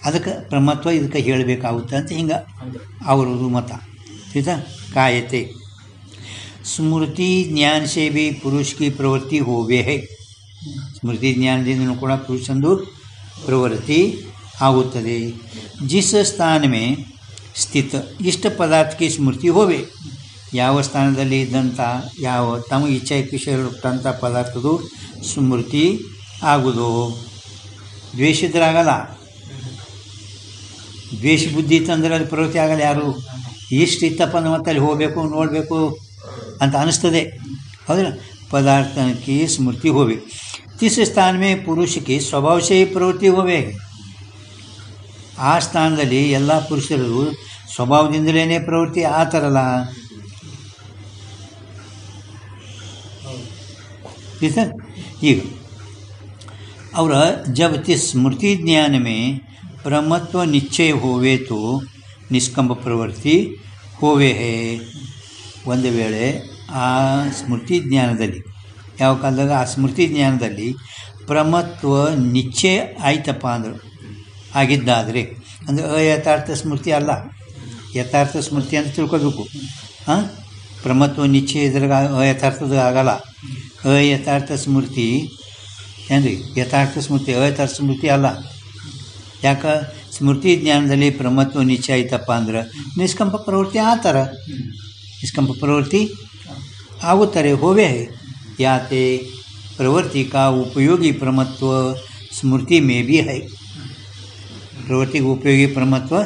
ಅದಕ್ಕೆ ಪ್ರಮತ್ವ ಇದಕ್ಕೆ ಹೇಳಬೇಕಾಗುತ್ತೆ ಅಂತ ಹಿಂಗೆ ಅವರದು ಮತ ಆಯ್ತಾ ಕಾಯತೆ ಸ್ಮೃತಿ ಜ್ಞಾನ से भी पुरुष की प्रवृत्ति होवे है ಸ್ಮೃತಿ ಜ್ಞಾನದಿಂದಲೂ ಕೂಡ ಪುರುಷಂದು ಪ್ರವೃತ್ತಿ ಆಗುತ್ತದೆ जिस स्थान में स्थित इष्ट पदार्थ की स्मृति होवे ಯಾವ ಸ್ಥಾನದಲ್ಲಿ ಇದ್ದಂಥ ಯಾವ ತಮ್ಮ ಇಚ್ಛೆ ವಿಷಯವಿಟ್ಟಂಥ ಪದಾರ್ಥದ್ದು ಸ್ಮೃತಿ ಆಗುವುದು ದ್ವೇಷಿತರಾಗಲ್ಲ ದ್ವೇಷ ಬುದ್ಧಿ ಇತ್ತಂದ್ರೆ ಅಲ್ಲಿ ಪ್ರವೃತ್ತಿ ಆಗಲ್ಲ ಯಾರು ಇಷ್ಟು ಇತ್ತಪ್ಪ ಮತ್ತೆ ಅಲ್ಲಿ ಹೋಗಬೇಕು ನೋಡಬೇಕು ಅಂತ ಅನ್ನಿಸ್ತದೆ ಹೌದಾ ಪದಾರ್ಥಕ್ಕೆ ಸ್ಮೃತಿ ಹೋವೆ तीसरे स्थान में पुरुष की स्वभाव से ही प्रवृत्ति होवे ಆ ಸ್ಥಾನದಲ್ಲಿ ಎಲ್ಲ ಪುರುಷರು ಸ್ವಭಾವದಿಂದಲೇ ಪ್ರವೃತ್ತಿ ಆತರಲ್ಲ ಈಗ ಅವರ जब इस स्मृति ज्ञान में प्रमत्व निश्चय होवे तो निष्कंप प्रवृत्ति होवे है ಒಂದು ವೇಳೆ ಆ ಸ್ಮೃತಿ ಜ್ಞಾನದಲ್ಲಿ ಯಾವ ಕಾಲದಾಗ ಆ ಸ್ಮೃತಿ ಜ್ಞಾನದಲ್ಲಿ ಪ್ರಮತ್ವ ನಿಶ್ಚಯ ಆಯ್ತಪ್ಪ ಅಂದರು ಆಗಿದ್ದಾದರೆ ಅಂದರೆ ಅಯಥಾರ್ಥ ಸ್ಮೃತಿ ಅಲ್ಲ ಯಥಾರ್ಥ ಸ್ಮೃತಿ ಅಂತ ತಿಳ್ಕೋಬೇಕು ಹಾಂ ಪ್ರಮತ್ವ ನಿಶ್ಚಯ ಇದ್ರಾಗ ಅಯಥಾರ್ಥದಾಗ ಆಗಲ್ಲ ಅಯಥಾರ್ಥ ಸ್ಮೃತಿ ಏನ್ರಿ ಯಥಾರ್ಥ ಸ್ಮೃತಿ ಅಯಥಾರ್ಥ ಸ್ಮೃತಿ ಅಲ್ಲ ಯಾಕೆ ಸ್ಮೃತಿ ಜ್ಞಾನದಲ್ಲಿ ಪ್ರಮತ್ವ ನಿಶ್ಚಯ ಆಯ್ತಪ್ಪ ಅಂದ್ರೆ ನಿಷ್ಕಂಪ ಪ್ರವೃತ್ತಿ ಆ ಥರ ನಿಷ್ಕಂಪ ಪ್ರವೃತ್ತಿ आगुत्तरे होवे है याते प्रवृत्ति का उपयोगी प्रमत्व स्मृति में भी है प्रवृत्ति उपयोगी प्रमत्व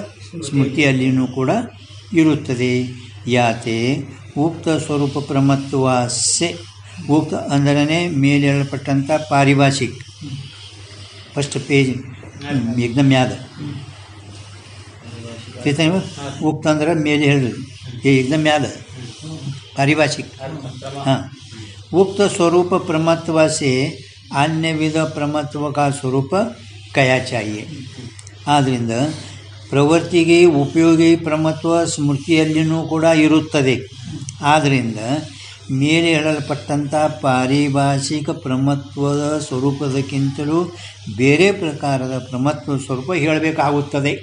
ಸ್ಮೃತಿಯಲ್ಲಿಯೂ ಕೂಡ ಇರುತ್ತದೆ ಯಾತೆ ಉಕ್ತ ಸ್ವರೂಪ ಪ್ರಮತ್ವಾಸ್ಯೆ ಉಕ್ತ ಅಂದರೆ ಮೇಲೆ ಹೇಳಲ್ಪಟ್ಟಂಥ ಪಾರಿಭಾಷಿಕ ಫಸ್ಟ್ ಪೇಜ್ एकदम याद है उक्त अंदर मेले ये एकदम याद है पारिभाषिक हाँ उक्त स्वरूप प्रमत्व से अन्य विध प्रमत्व का स्वरूप कया चाहिए ಆದ್ದರಿಂದ ಪ್ರವೃತ್ತಿಗೆ ಉಪಯೋಗಿ ಪ್ರಮತ್ವ ಸ್ಮೃತಿಯಲ್ಲಿಯೂ ಕೂಡ ಇರುತ್ತದೆ ಆದ್ದರಿಂದ ಮೇಲೆ ಹೇಳಲ್ಪಟ್ಟಂಥ ಪಾರಿಭಾಷಿಕ ಪ್ರಮತ್ವದ ಸ್ವರೂಪದಕ್ಕಿಂತಲೂ ಬೇರೆ ಪ್ರಕಾರದ ಪ್ರಮತ್ವ ಸ್ವರೂಪ ಹೇಳಬೇಕಾಗುತ್ತದೆ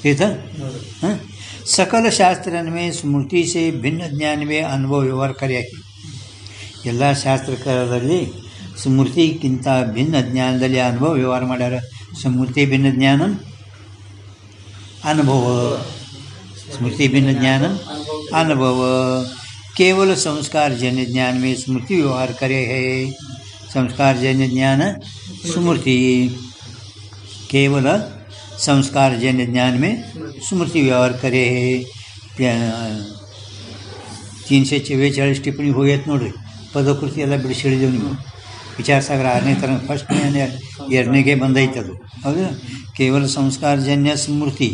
ಆಯಿತಾ सकल शास्त्र में स्मृति से भिन्न ज्ञान में अनुभव व्यवहार करेगी ಎಲ್ಲ ಶಾಸ್ತ್ರಕಾರರಲ್ಲಿ ಸ್ಮೃತಿಗಿಂತ ಭಿನ್ನ ಜ್ಞಾನದಲ್ಲಿ ಅನುಭವ ವ್ಯವಹಾರ ಮಾಡ್ಯಾರ ಸ್ಮೃತಿ ಭಿನ್ನ ಜ್ಞಾನ अनुभव स्मृति भिन्न ज्ञान अनुभव केवल संस्कार जन्य ज्ञान में स्मृति व्यवहार करे है संस्कार जन्य ज्ञान स्मृति केवल संस्कार जन्य ज्ञान में स्मृति व्यवहार करे है 344 टिप्पणी ಹೋಗೈತೆ ನೋಡ್ರಿ ಪದಕೃತಿ ಎಲ್ಲ ಬಿಡಿಸಿ ಹೇಳಿದೆವು ನೀವು ವಿಚಾರಸಾಗರ 6ನೇ ತರ ಫಸ್ಟ್ 2ನೇಗೆ ಬಂದೈತೆ ಅದು ಹೌದಾ ಕೇವಲ ಸಂಸ್ಕಾರಜನ್ಯ ಸ್ಮೃತಿ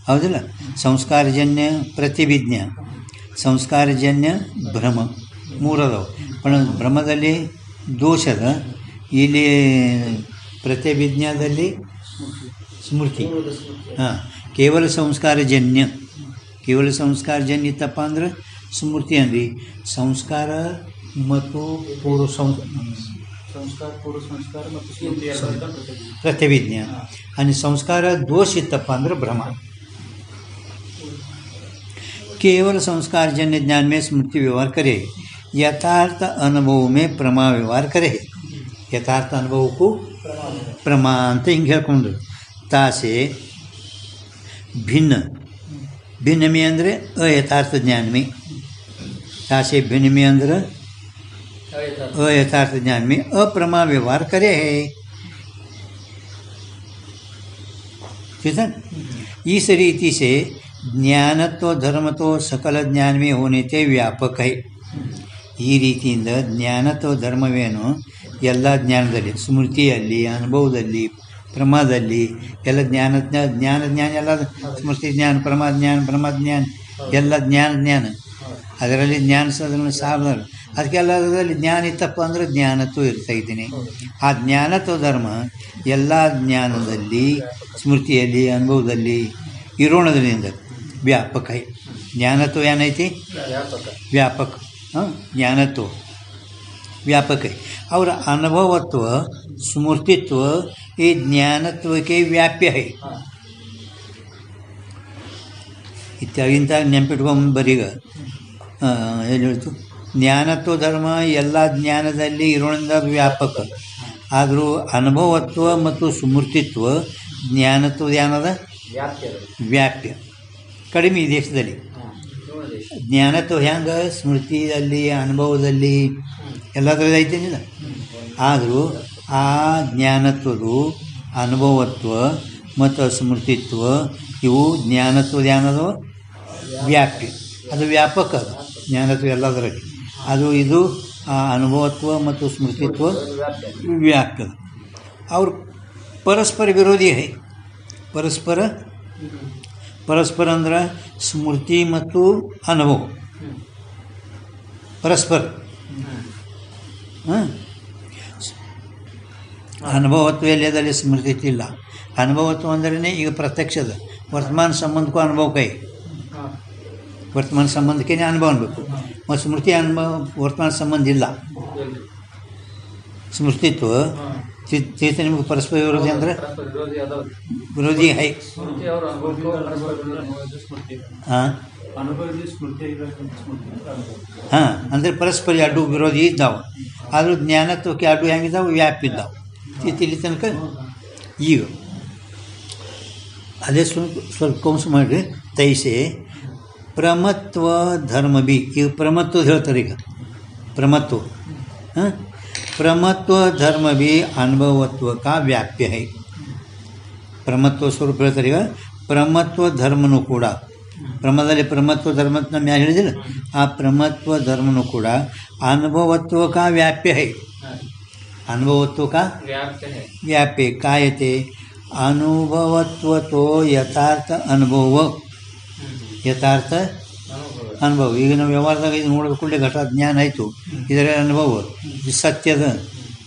ಹೌದಲ್ಲ ಸಂಸ್ಕಾರಜನ್ಯ ಪ್ರತಿವಿಜ್ಞ ಸಂಸ್ಕಾರಜನ್ಯ ಭ್ರಮ ಮೂರದವು पण ಭ್ರಮದಲ್ಲಿ ದೋಷದ ಇಲ್ಲಿ ಪ್ರತಿವಿಜ್ಞಾದಲ್ಲಿ ಸ್ಮೃತಿ ಹಾಂ ಕೇವಲ ಸಂಸ್ಕಾರಜನ್ಯ ಇತ್ತಪ್ಪ ಅಂದ್ರೆ ಸ್ಮೃತಿ ಅಂದ್ರಿ ಸಂಸ್ಕಾರ ಮತ್ತು ಪೂರ್ವ प्रतिविज्ञ आणि संस्कार दोष इतप्प अंदर भ्रम केवल संस्कारजन्य ज्ञान में स्मृति व्यवहार करे यथार्थ अनुभव में प्रमा व्यवहार करे यथार्थ अनुभव को प्रमा ಅಂತ ಹಿಂಗೆ ಹೇಳ್ಕೊಂಡು तासे भिन्न भिन्न में ಅಂದರೆ अयथार्थ ज्ञान में तासे भिन्न में ಅಂದರೆ अयथार्थ ज्ञान में अप्रमा व्यवहार करे है ठीक है इस रीति से ज्ञानत्व धर्मत्व सकल ज्ञान में होने से व्यापक है ಈ ರೀತಿಯಿಂದ ಜ್ಞಾನತ್ವ ಧರ್ಮವೇನು ಎಲ್ಲ ಜ್ಞಾನದಲ್ಲಿ ಸ್ಮೃತಿಯಲ್ಲಿ ಅನುಭವದಲ್ಲಿ ಪ್ರಮಾದಲ್ಲಿ ಎಲ್ಲ ಜ್ಞಾನ ಎಲ್ಲ ಸ್ಮೃತಿ ಜ್ಞಾನ ಬ್ರಹ್ಮಜ್ಞಾನ ಎಲ್ಲ ಜ್ಞಾನ ಅದರಲ್ಲಿ ಜ್ಞಾನ ಸಾಧನ ಸಾಧನ ಅದಕ್ಕೆಲ್ಲದರಲ್ಲಿ ಜ್ಞಾನ ಇತ್ತಪ್ಪ ಅಂದರೆ ಜ್ಞಾನತ್ವ ಇರ್ತಾ ಇದ್ದೀನಿ ಆ ಜ್ಞಾನತ್ವ ಧರ್ಮ ಎಲ್ಲ ಜ್ಞಾನದಲ್ಲಿ ಸ್ಮೃತಿಯಲ್ಲಿ ಅನುಭವದಲ್ಲಿ ಇರೋಣದ್ರಿಂದ ವ್ಯಾಪಕ ಜ್ಞಾನತ್ವ ಏನೈತಿ ವ್ಯಾಪಕ ಹಾಂ ಜ್ಞಾನತ್ವ ವ್ಯಾಪಕ और अनुभवत्व स्मृतित्व ये ज्ञानत्व के व्याप्य है ಇತ್ಯಾಗಿಂತ ನೆನಪಿಟ್ಕೊಂಡು ಬರೀಗ ಏನು ಹೇಳ್ತು ಜ್ಞಾನತ್ವ ಧರ್ಮ ಎಲ್ಲ ಜ್ಞಾನದಲ್ಲಿ ಇರೋದ್ರಿಂದ ವ್ಯಾಪಕ ಆದರೂ ಅನುಭವತ್ವ ಮತ್ತು ಸ್ಮೃತಿತ್ವ ಜ್ಞಾನತ್ವ ಏನದ ವ್ಯಾಪ್ಯ ಕಡಿಮೆ ಈ ದೇಶದಲ್ಲಿ ಜ್ಞಾನತ್ವ ಹೆಂಗೆ ಸ್ಮೃತಿಯಲ್ಲಿ ಅನುಭವದಲ್ಲಿ ಎಲ್ಲದರಲ್ಲಿ ಐತೇನಿಲ್ಲ ಆದರೂ ಆ ಜ್ಞಾನತ್ವದು ಅನುಭವತ್ವ ಮತ್ತು ಸ್ಮೃತಿತ್ವ ಇವು ಜ್ಞಾನತ್ವದ ಏನದು ವ್ಯಾಪ್ಯ ಅದು ವ್ಯಾಪಕ ಅದು ಜ್ಞಾನತ್ವ ಎಲ್ಲದರಲ್ಲಿ ಅದು ಇದು ಆ ಅನುಭವತ್ವ ಮತ್ತು ಸ್ಮೃತಿತ್ವ ವ್ಯಾಪ್ಯ ಅವ್ರು ಪರಸ್ಪರ ವಿರೋಧಿ है ಪರಸ್ಪರ ಅಂದ್ರೆ ಸ್ಮೃತಿ ಮತ್ತು ಅನುಭವ ಪರಸ್ಪರ ಹಾಂ ಅನುಭವತ್ವ ಎಲ್ಲದಲ್ಲಿ ಸ್ಮೃತಿ ಇಲ್ಲ ಅನುಭವತ್ವ ಅಂದ್ರೆ ಈಗ ಪ್ರತ್ಯಕ್ಷದ ವರ್ತಮಾನ ಸಂಬಂಧಕ್ಕೂ ಅನುಭವಕ್ಕೆ ವರ್ತಮಾನ ಸಂಬಂಧಕ್ಕೆ ಅನುಭವ ಅನ್ಬೇಕು ಮತ್ತು ಸ್ಮೃತಿ ಅನುಭವ ವರ್ತಮಾನ ಸಂಬಂಧ ಇಲ್ಲ ಸ್ಮೃತಿತ್ವ ನಿಮಗೆ ಪರಸ್ಪರ ವಿರೋಧಿ ಅಂದ್ರೆ ವಿರೋಧಿ ಹೈ ಹಾಂ ಹಾಂ ಅಂದರೆ ಪರಸ್ಪರ ಎರಡು ವಿರೋಧಿ ಇದ್ದಾವೆ ಆದರೂ ಜ್ಞಾನತ್ವಕ್ಕೆ ಎರಡು ಹೆಂಗಿದ್ದಾವೆ ವ್ಯಾಪ್ಯ ಇದ್ದಾವೆ ಇಲ್ಲಿ ತನಕ ಈಗ ಅದೇ ಸ್ವಲ್ಪ ಕೌನ್ಸ್ ಮಾಡಿರಿ ತೈಸೆ ಪ್ರಮತ್ವ ಧರ್ಮ ಬಿ ಈಗ ಪ್ರಮತ್ವದ ಹೇಳ್ತಾರೆ ಈಗ ಪ್ರಮತ್ವ ಹಾಂ ಪ್ರಮತ್ವ ಧರ್ಮ ಬಿ ಅನುಭವತ್ವ ಕಾ ವ್ಯಾಪ್ಯ ಹೈ ಪ್ರಮತ್ವ ಸ್ವರೂಪ ಹೇಳ್ತಾರೆ ಈಗ ಪ್ರಮತ್ವ ಧರ್ಮನೂ ಕೂಡ ಪ್ರಮದಲ್ಲಿ ಪ್ರಮತ್ವ ಧರ್ಮ ಅಂತ ಮ್ಯಾಲೆ ಹೇಳಿದಿಲ್ಲ ಆ ಪ್ರಮತ್ವ ಧರ್ಮನೂ ಕೂಡ ಅನುಭವತ್ವ ಕಾ ವ್ಯಾಪ್ಯ ಹೈ ಅನುಭವತ್ವ ಕಾ ವ್ಯಾಪ್ಯ ಕಾಯತೆ ಅನುಭವತ್ವತೋ ಯಥಾರ್ಥ ಅನುಭವ ಯಥಾರ್ಥ ಅನುಭವ ಈಗ ನಾವು ವ್ಯವಹಾರದಾಗ ಇದು ನೋಡಿದ ಕೂಡಲೇ ಘಟ ಜ್ಞಾನ ಆಯಿತು ಇದರ ಅನುಭವ ಇದು ಸತ್ಯದ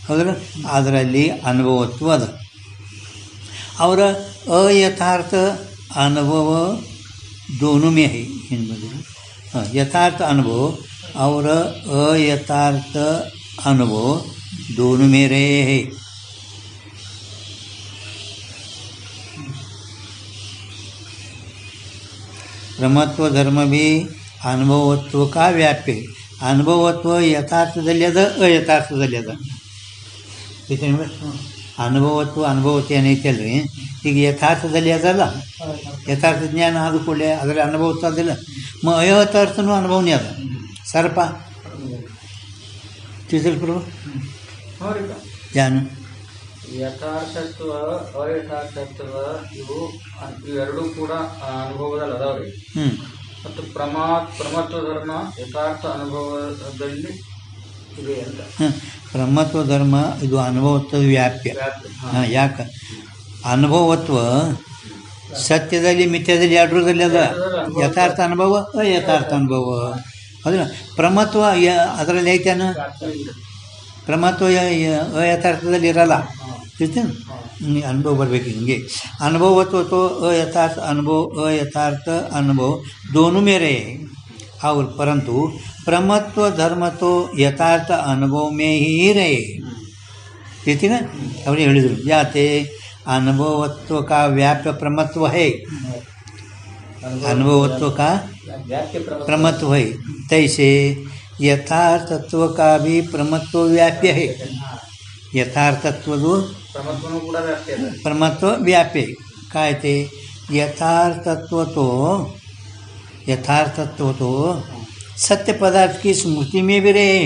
ಹೌದಲ್ಲ ಅದರಲ್ಲಿ ಅನುಭವತ್ವ ಅದ ಅವರ ಅಯಥಾರ್ಥ ಅನುಭವ दोनों में है इन बदल यथार्थ अनुभव और अयथार्थ अनुभव दोनों में रहे हैं प्रमत्व धर्म भी अनुभवत्व का व्याप्य अनुभवत्व यथार्थದಲ್ಲಿ ಅದ ಅಯಥಾರ್ಥದಲ್ಲಿ ಅದ ಅನುಭವತ್ವ ಅನುಭವತೆ ಏನೈತಲ್ರಿ ಈಗ ಯಥಾರ್ಥದಲ್ಲಿ ಅದಲ್ಲ ಯಥಾರ್ಥ ಜ್ಞಾನ ಆದ ಕೂಡಲೇ ಅದರ ಅನುಭವತ್ವ ಅದಿಲ್ಲ ಅಯಥಾರ್ಥನೂ ಅನುಭವನೇ ಅದ ಸರ್ಪ ತಿಳಿಸಲ್ಪರು ಜಾನು ಯಥಾರ್ಥತ್ವ ಅಯಥಾರ್ಥತ್ವ ಇವೆರಡೂ ಕೂಡ ಅನುಭವದಲ್ಲಿ ಅದಾವ್ರಿ ಮತ್ತು ಪ್ರಮತ್ವ ಧರ್ಮ ಯಥಾರ್ಥ ಅನುಭವದಲ್ಲಿ ಇದೆ ಅಂತ ಪ್ರಮತ್ವ ಧರ್ಮ ಇದು ಅನುಭವತ್ವ ವ್ಯಾಪ್ಯ ಯಾಕೆ ಅನುಭವತ್ವ ಸತ್ಯದಲ್ಲಿ ಮಿಥ್ಯದಲ್ಲಿ ಎರಡರಲ್ಲಿ ಅದ ಯಥಾರ್ಥ ಅನುಭವ ಅಯಥಾರ್ಥ ಅನುಭವ ಅದನ್ನ ಪ್ರಮತ್ವ ಅದರಲ್ಲಿ ಐತೇನು ಪ್ರಮತ್ವ ಅಯಥಾರ್ಥದಲ್ಲಿ ಇರಲ್ಲ ಇರ್ತೀನಿ ಅನುಭವ ಬರಬೇಕು ಹಿಂಗೆ ಅನುಭವತ್ವ तो अयथार्थ अनुभव अयथार्थ अनुभव दोनों में रहे और परंतु प्रमत्व धर्म तो यथार्थ अनुभव में ही रहे ठीक ना ಅವರೇ ಹೇಳಿದರು ಯಾತೆ अनुभवत्व का व्याप्य प्रमत्व है अनुभवत्व का प्रमत्व है तैसे यथार्थत्व का भी प्रमत्व व्याप्य है यथार्थत्व प्रमत्व व्याप्य कहते यथार्थत्व तो सत्य पदार्थ की स्मृति में भी रहे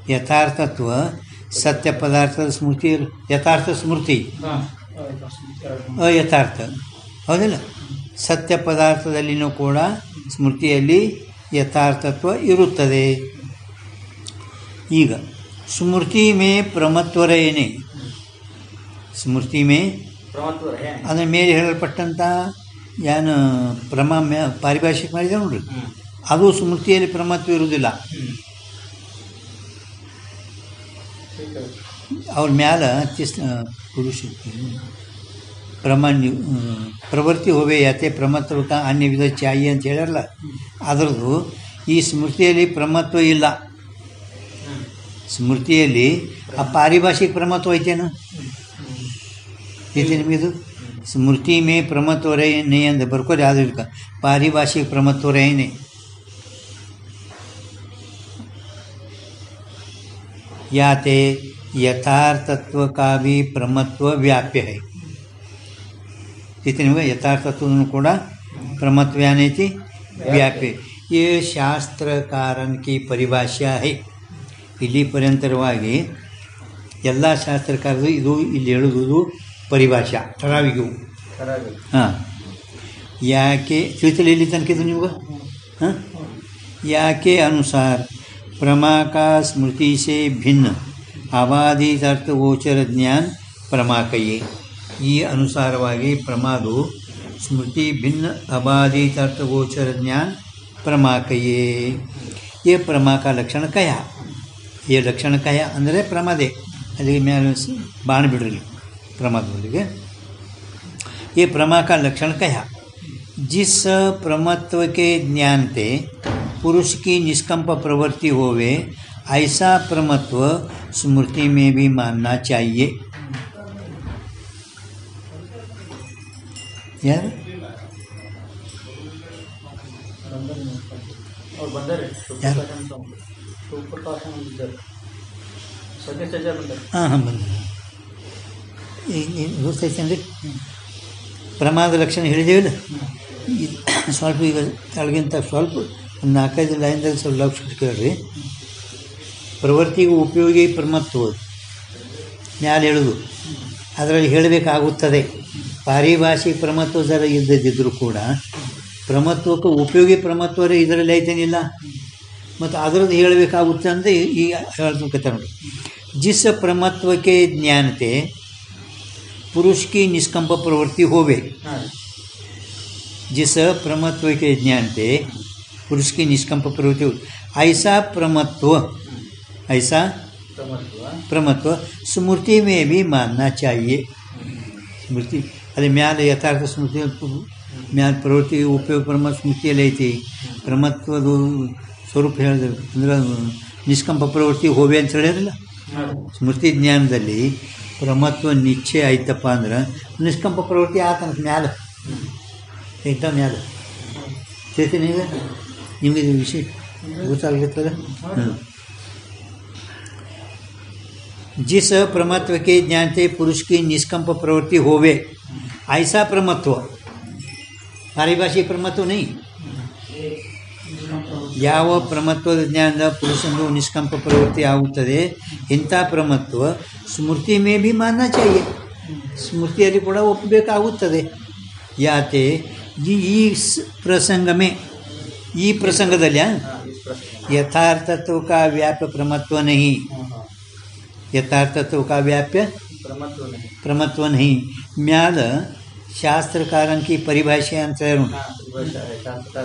यथार्थत्व सत्य पदार्थ स्मृति यथार्थ स्मृति ಅಯಥಾರ್ಥ ಹೌದಿಲ್ಲ ಸತ್ಯ ಪದಾರ್ಥದಲ್ಲಿನೂ ಕೂಡ ಸ್ಮೃತಿಯಲ್ಲಿ ಯಥಾರ್ಥತ್ವ ಇರುತ್ತದೆ ಈಗ ಸ್ಮೃತಿ ಮೇ ಪ್ರಮತ್ವ ರಹೇನೆ ಸ್ಮೃತಿ ಮೇ ಅದರ ಮೇಲೆ ಹೇಳಲ್ಪಟ್ಟಂಥ ಏನು ಪಾರಿಭಾಷಿಕ ಮಾಡಿದೆ ನೋಡ್ರಿ ಅದು ಸ್ಮೃತಿಯಲ್ಲಿ ಪ್ರಮತ್ವ ಇರುವುದಿಲ್ಲ ಅವ್ರ ಮ್ಯಾಲ ಪುರುಷ ಪ್ರವೃತ್ತಿ ಹೋವೆ ಯಾತೆ ಪ್ರಮತ್ವಕ ಅನ್ಯ ವಿಧ ಚಾಯಿ ಅಂತ ಹೇಳಲ್ಲ ಅದರದ್ದು ಈ ಸ್ಮೃತಿಯಲ್ಲಿ ಪ್ರಮತ್ವ ಇಲ್ಲ ಸ್ಮೃತಿಯಲ್ಲಿ ಆ ಪಾರಿಭಾಷಿಕ ಪ್ರಮತ್ವ ಐತೇನು ಐತೆ ನಿಮಗಿದು ಸ್ಮೃತಿ ಮೇ ಪ್ರಮತ್ವ ರಹೇನೆ ಅಂತ ಬರ್ಕೋರಿ ಆದ್ರಿಕ ಪಾರಿಭಾಷಿಕ ಪ್ರಮತ್ವ ರಹೇನೆ ಯಾತೆ यथार्थत्व का भी प्रमत्व व्याप्य है इतने यथार्थत्व ಕೂಡ प्रमत्व यानी व्याप्य ये शास्त्रकारन की परिभाषा है ಇಲ್ಲಿ ಪರ್ಯಂತರವಾಗಿ ಎಲ್ಲ ಶಾಸ್ತ್ರಕಾರರು ಇದು ಇಲ್ಲಿ ಹೇಳುವುದು ಪರಿಭಾಷಾ ठराविकವು ಹಾಂ ಯಾಕೆ ತಿಳಿತಲ್ಲ ಇಲ್ಲಿ ತನಕ ಇದು ನಿಮ್ಗೆ ಹಾಂ ಯಾಕೆ ಅನುಸಾರ प्रमा का स्मृति से भिन्न ಅವಾದಿತ ಅರ್ಥಗೋಚರ ಜ್ಞಾನ ಪ್ರಮಾಕಯೇ ಈ ಅನುಸಾರವಾಗಿ ಪ್ರಮಾದು ಸ್ಮೃತಿ ಭಿನ್ನ ಅಬಾಧಿತ ಅರ್ಥಗೋಚರ ಜ್ಞಾನ ಪ್ರಮಾಕಯೇ ये प्रमा का लक्षण कया ये लक्षण कया ಅಂದರೆ ಪ್ರಮಾದೆ ಅಲ್ಲಿಗೆ ಮೇಲೆ ಬಾಣ ಬಿಡ್ರಿ ಪ್ರಮಾದಗಳಿಗೆ ये प्रमा का लक्षण कया जिस प्रमत्व के ज्ञान से पुरुष की निष्कंप प्रवृत्ति होवे ऐसा प्रमत्व स्मृति में भी मानना चाहिए यार हाँ हाँ ಬಂದರು ಗೊತ್ತೈತೇನ್ರಿ ಪ್ರಮಾದ ಲಕ್ಷಣ ಹೇಳಿದೇವಿಲ್ಲ ಸ್ವಲ್ಪ ಈಗ ಕೆಳಗಿಂತ ಸ್ವಲ್ಪ ಒಂದು 4-5 ಲೈನ್ದಲ್ಲಿ ಸ್ವಲ್ಪ ಲಕ್ಷ ಕೇಳ್ರಿ. ಪ್ರವೃತ್ತಿಗೂ ಉಪಯೋಗಿ ಪ್ರಮತ್ವ ಮ್ಯಾಲೆ ಹೇಳೋದು ಅದರಲ್ಲಿ ಹೇಳಬೇಕಾಗುತ್ತದೆ. ಪಾರಿಭಾಷಿಕ ಪ್ರಮತ್ವ ಜರ ಇಲ್ಲದಿದ್ದರೂ ಕೂಡ ಪ್ರಮತ್ವಕ್ಕೆ ಉಪಯೋಗಿ ಪ್ರಮತ್ವ ಇದರಲ್ಲಿ ಐತೇನಿಲ್ಲ, ಮತ್ತು ಅದರದ್ದು ಹೇಳಬೇಕಾಗುತ್ತೆ ಅಂದರೆ ಈಗ ಹೇಳ್ಬೇಕತ್ತೆ ನೋಡಿ. जिस प्रमत्व के ज्ञानते पुरुष की निष्कंप प्रवृत्ति होवे, जिस प्रमत्व के ज्ञानते पुरुष की निष्कंप प्रवृत्ति हो, ऐसा प्रमत्व स्मृति में भी मानना चाहिए. स्मृति अरे म्याल यथार्थ स्मृति म्याल प्रवृत्ति उपयोग प्रमत्व स्मृतिಯಲ್ಲಿ ಐತಿ. ಪ್ರಮತ್ವದ ಸ್ವರೂಪ ಹೇಳಿದೆ ಅಂದ್ರೆ ನಿಷ್ಕಂಪ ಪ್ರವೃತ್ತಿ ಹೋವೆ ಅಂತ ಹೇಳಿರಲಿಲ್ಲ. ಸ್ಮೃತಿ ಜ್ಞಾನದಲ್ಲಿ ಪ್ರಮತ್ವ ನಿಶ್ಚಯ ಆಯ್ತಪ್ಪ ಅಂದ್ರೆ ನಿಷ್ಕಂಪ ಪ್ರವೃತ್ತಿ ಆತನಕ್ಕೆ ಮ್ಯಾಲ ಐತ ಮ್ಯಾಲ ಚೇತನ ಈಗ ನಿಮಗೆ ಇದು ವಿಷಯ ಗೊತ್ತಾಗ್ಲಿತ್ತಲ್ಲ. जिस प्रमत्व के ज्ञानते पुरुष की निष्कंप प्रवृत्ति होवे, ऐसा प्रमत्व पारिभाषिक प्रमत्व नहीं. ಯಾವ ಪ್ರಮತ್ವದ ಜ್ಞಾನದ ಪುರುಷಂದು ನಿಷ್ಕಂಪ ಪ್ರವೃತ್ತಿ ಆಗುತ್ತದೆ ಇಂಥ ಪ್ರಮತ್ವ ಸ್ಮೃತಿ ಮೇ ಭಿ ಮಾನ ಚಾಹಿಯೆ, ಸ್ಮೃತಿಯಲ್ಲಿ ಕೂಡ ಒಪ್ಪಬೇಕಾಗುತ್ತದೆ. ಯಾತೆ ಈ ಪ್ರಸಂಗಮೇ ಈ ಪ್ರಸಂಗದಲ್ಲಿ ಯಥಾರ್ಥತ್ವ ಕಾ ವ್ಯಾಪ್ಯ ಪ್ರಮತ್ವ ನಹಿ, ಯಥಾರ್ಥತ್ವ ಕಾ ವ್ಯಾಪ್ಯ ಪ್ರಮತ್ವ ನಹಿ. ಮ್ಯಾಲ ಶಾಸ್ತ್ರಕಾರನಿಗೆ ಪರಿಭಾಷೆ ಅಂತ ಹೇಳಿ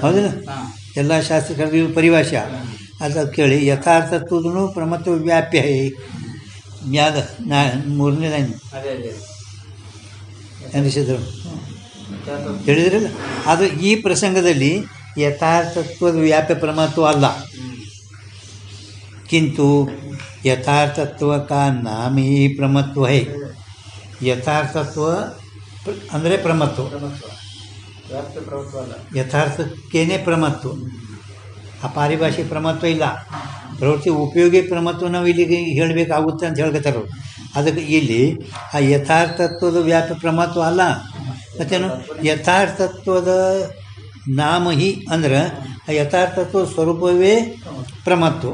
ಹೌದಲ್ಲ, ಎಲ್ಲ ಶಾಸ್ತ್ರಕಾರರಿಗೂ ಪರಿಭಾಷೆ ಅದು ಕೇಳಿ ಯಥಾರ್ಥತ್ವದೂ ಪ್ರಮತ್ವ ವ್ಯಾಪ್ಯ ಮ್ಯಾಲ ನಾ 3ನೇ ಲೈನ್ ಅನಿಸಿದ್ರು ಹೇಳಿದ್ರಲ್ಲ. ಅದು ಈ ಪ್ರಸಂಗದಲ್ಲಿ ಯಥಾರ್ಥತ್ವದ ವ್ಯಾಪ್ಯ ಪ್ರಮತ್ವ ಅಲ್ಲ, किंतु यथार्थत्व का नाम ही प्रमत्व है. यथार्थत्व ಅಂದರೆ ಪ್ರಮತ್ವ, ಯಥಾರ್ಥಕ್ಕೇನೆ ಪ್ರಮತ್ವ, ಆ ಪಾರಿಭಾಷಿಕ ಪ್ರಮತ್ವ ಇಲ್ಲ. ಪ್ರವೃತ್ತಿ ಉಪಯೋಗಿ ಪ್ರಮತ್ವ ನಾವು ಇಲ್ಲಿಗೆ ಹೇಳಬೇಕಾಗುತ್ತೆ ಅಂತ ಹೇಳ್ಕೊತಾರೆ. ಅದಕ್ಕೆ ಇಲ್ಲಿ ಆ ಯಥಾರ್ಥತ್ವದ ವ್ಯಾಪ್ಯ ಪ್ರಮತ್ವ ಅಲ್ಲ, ಮತ್ತೇನು ಯಥಾರ್ಥತ್ವದ ನಾಮ ಹಿ ಅಂದ್ರೆ ಆ ಯಥಾರ್ಥತ್ವ ಸ್ವರೂಪವೇ ಪ್ರಮತ್ವ.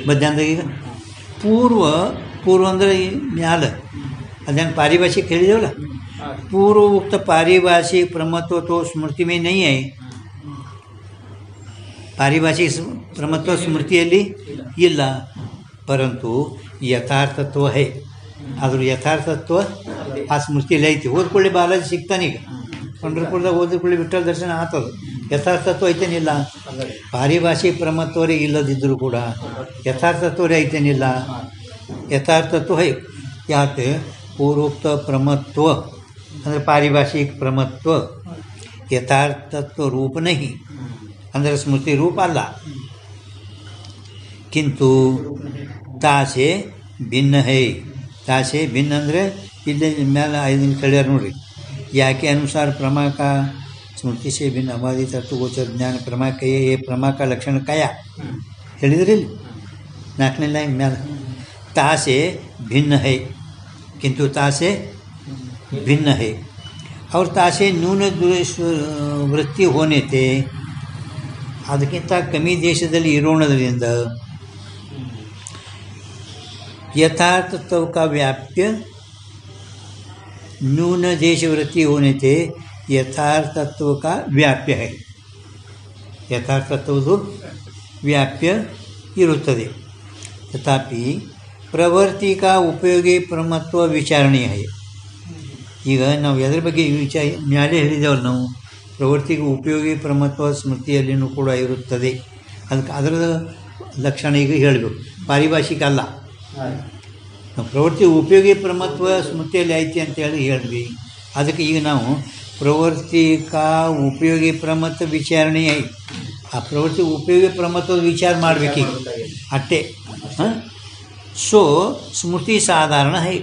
ಮಧ್ಯಾಹ್ನದಾಗ ಈಗ ಪೂರ್ವ ಅಂದರೆ ಮ್ಯಾಲ अध्ययन पारिभाषिक ಹೇಳಿದೇವಲ್ಲ, पूर्वोक्त पारिभाषिक प्रमत्व तो स्मृति में नहीं है. पारिभाषिक प्रमत्व स्मृतिಯಲ್ಲಿ ಇಲ್ಲ, परंतु यथार्थत्व है. ಆದರೂ ಯಥಾರ್ಥತ್ವ ಆ ಸ್ಮೃತಿಯಲ್ಲಿ ಐತಿ. ಓದ್ಕೊಳ್ಳಿ ಬಾಲಾಜಿ ಸಿಗ್ತಾನೀಗ, ಪಂಢರಪುರದಾಗ ಓದ್ಕೊಳ್ಳಿ ವಿಠ್ಠಲ ದರ್ಶನ ಆಗ್ತದೆ. ಯಥಾರ್ಥತ್ವ ಐತೇನಿಲ್ಲ, ಪಾರಿಭಾಷಿಕ ಪ್ರಮತ್ವರೇ ಇಲ್ಲದಿದ್ದರೂ ಕೂಡ ಯಥಾರ್ಥತ್ವರೇ ಐತೇನಿಲ್ಲ. ಯಥಾರ್ಥತ್ವ है ಯಾಕೆ पूर्वोक्त प्रमत्व ಅಂದರೆ पारिभाषिक प्रमत्व यथार्थत्व रूप नहीं ಅಂದರೆ ಸ್ಮೃತಿ ರೂಪ ಅಲ್ಲ. किंतु तासे भिन्न है. तासे भिन्न ಅಂದರೆ ಇಲ್ಲಿ ಮೇಲೆ 5 ಕಳಿಯಾರ ನೋಡ್ರಿ. ಯಾಕೆ अनुसार प्रमा का स्मृति से भिन्न अबाधित अर्थगोचर ज्ञान प्रमा कहिए, ये प्रमा का लक्षण कया ಹೇಳಿದ್ರಿ ಇಲ್ಲಿ 4ನೇ ಲೈನ್ ಮೇಲೆ. तासे भिन्न है किंतु तासे भिन्न है और तासे न्यून ವೃತ್ತಿ होने थे. ಅದಕ್ಕಿಂತ ಕಮ್ಮಿ ದೇಶದಲ್ಲಿ ಇರೋಣದ್ರಿಂದ यथार्थत्व का व्याप्य न्यून देश वृत्ति होने थे यथार्थत्व का व्याप्य है. ಯಥಾರ್ಥತ್ವದು ವ್ಯಾಪ್ಯ ಇರುತ್ತದೆ. ತಥಾಪಿ ಪ್ರವೃತ್ತಿ ಕಾ ಉಪಯೋಗಿ ಪ್ರಮತ್ವ ವಿಚಾರಣೀಯ है. ಈಗ ನಾವು ಎದ್ರ ಬಗ್ಗೆ ಮ್ಯಾಲೆ ಹೇಳಿದೇವಲ್ಲ, ನಾವು ಪ್ರವೃತ್ತಿಗೆ ಉಪಯೋಗಿ ಪ್ರಮತ್ವ ಸ್ಮೃತಿಯಲ್ಲಿನೂ ಕೂಡ ಇರುತ್ತದೆ. ಅದಕ್ಕೆ ಅದರದ ಲಕ್ಷಣ ಈಗ ಹೇಳಬೇಕು, ಪಾರಿಭಾಷಿಕ ಅಲ್ಲ. ನಾವು ಪ್ರವೃತ್ತಿ ಉಪಯೋಗಿ ಪ್ರಮತ್ವ ಸ್ಮೃತಿಯಲ್ಲಿ ಐತಿ ಅಂತೇಳಿ ಹೇಳಿದ್ವಿ. ಅದಕ್ಕೆ ಈಗ ನಾವು ಪ್ರವೃತ್ತಿ ಕಾ ಉಪಯೋಗಿ ಪ್ರಮತ್ವ ವಿಚಾರಣೆ ಐ, ಆ ಪ್ರವೃತ್ತಿ ಉಪಯೋಗಿ ಪ್ರಮತ್ವದ ವಿಚಾರ ಮಾಡಬೇಕೀಗ ಅಷ್ಟೇ. ಸೊ ಸ್ಮೃತಿ ಸಾಧಾರಣ है,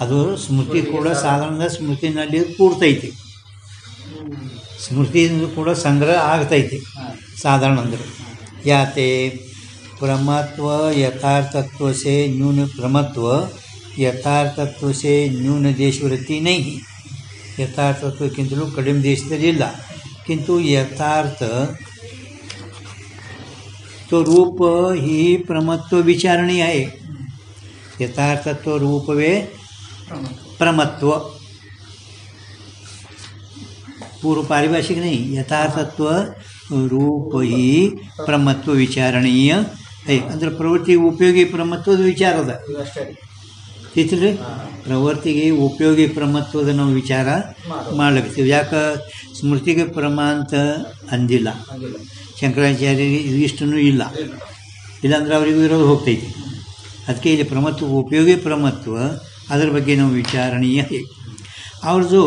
ಅದು ಸ್ಮೃತಿ ಕೂಡ ಸಾಧಾರಣ ಸ್ಮೃತಿನಲ್ಲಿ ಕೂಡ್ತೈತಿ, ಸ್ಮೃತಿಯಿಂದ ಕೂಡ ಸಂಗ್ರಹ ಆಗ್ತೈತಿ ಸಾಧಾರಣ ಅಂದರೆ. ಯಾತೆ प्रमत्व यथार्थत्व से न्यून प्रमत्व यथार्थत्व से न्यून देशवृत्ति नहीं. ಯಥಾರ್ಥತ್ವಕ್ಕಿಂತಲೂ ಕಡಿಮೆ ದೇಶದಲ್ಲಿ ಇಲ್ಲ. किंतु यथार्थ तो रूप ही प्रमत्व विचारणी आहे. यथार्थत्व रूप वे प्रमत्व, पूर्व पारिभाषिक नहीं. यथार्थत्व रूप ही प्रमत्व विचारणीय है. ಅಂದ್ರೆ ಪ್ರವೃತ್ತಿಗೆ ಉಪಯೋಗಿ ಪ್ರಮತ್ವದ ವಿಚಾರದ ತಿಳ್ರಿ. ಪ್ರವೃತ್ತಿಗೆ ಉಪಯೋಗಿ ಪ್ರಮತ್ವದ ನಾವು ವಿಚಾರ ಮಾಡ್ಲಿಕ್ತೀವಿ. ಯಾಕೆ ಸ್ಮೃತಿಗೆ ಪ್ರಮಾ ಅಂತ ಅಂದಿಲ್ಲ, ಶಂಕರಾಚಾರ್ಯರಿಗೆ ಇದಿಷ್ಟೂ ಇಲ್ಲ, ಇಲ್ಲಾಂದ್ರೆ ಅವರಿಗೂ ಇರೋದು ಹೋಗ್ತೈತಿ. ಅದಕ್ಕೆ ಇಲ್ಲಿ ಪ್ರಮತ್ವ ಉಪಯೋಗಿ ಪ್ರಮತ್ವ ಅದರ ಬಗ್ಗೆ ನಾವು ವಿಚಾರಣೀಯ है. और जो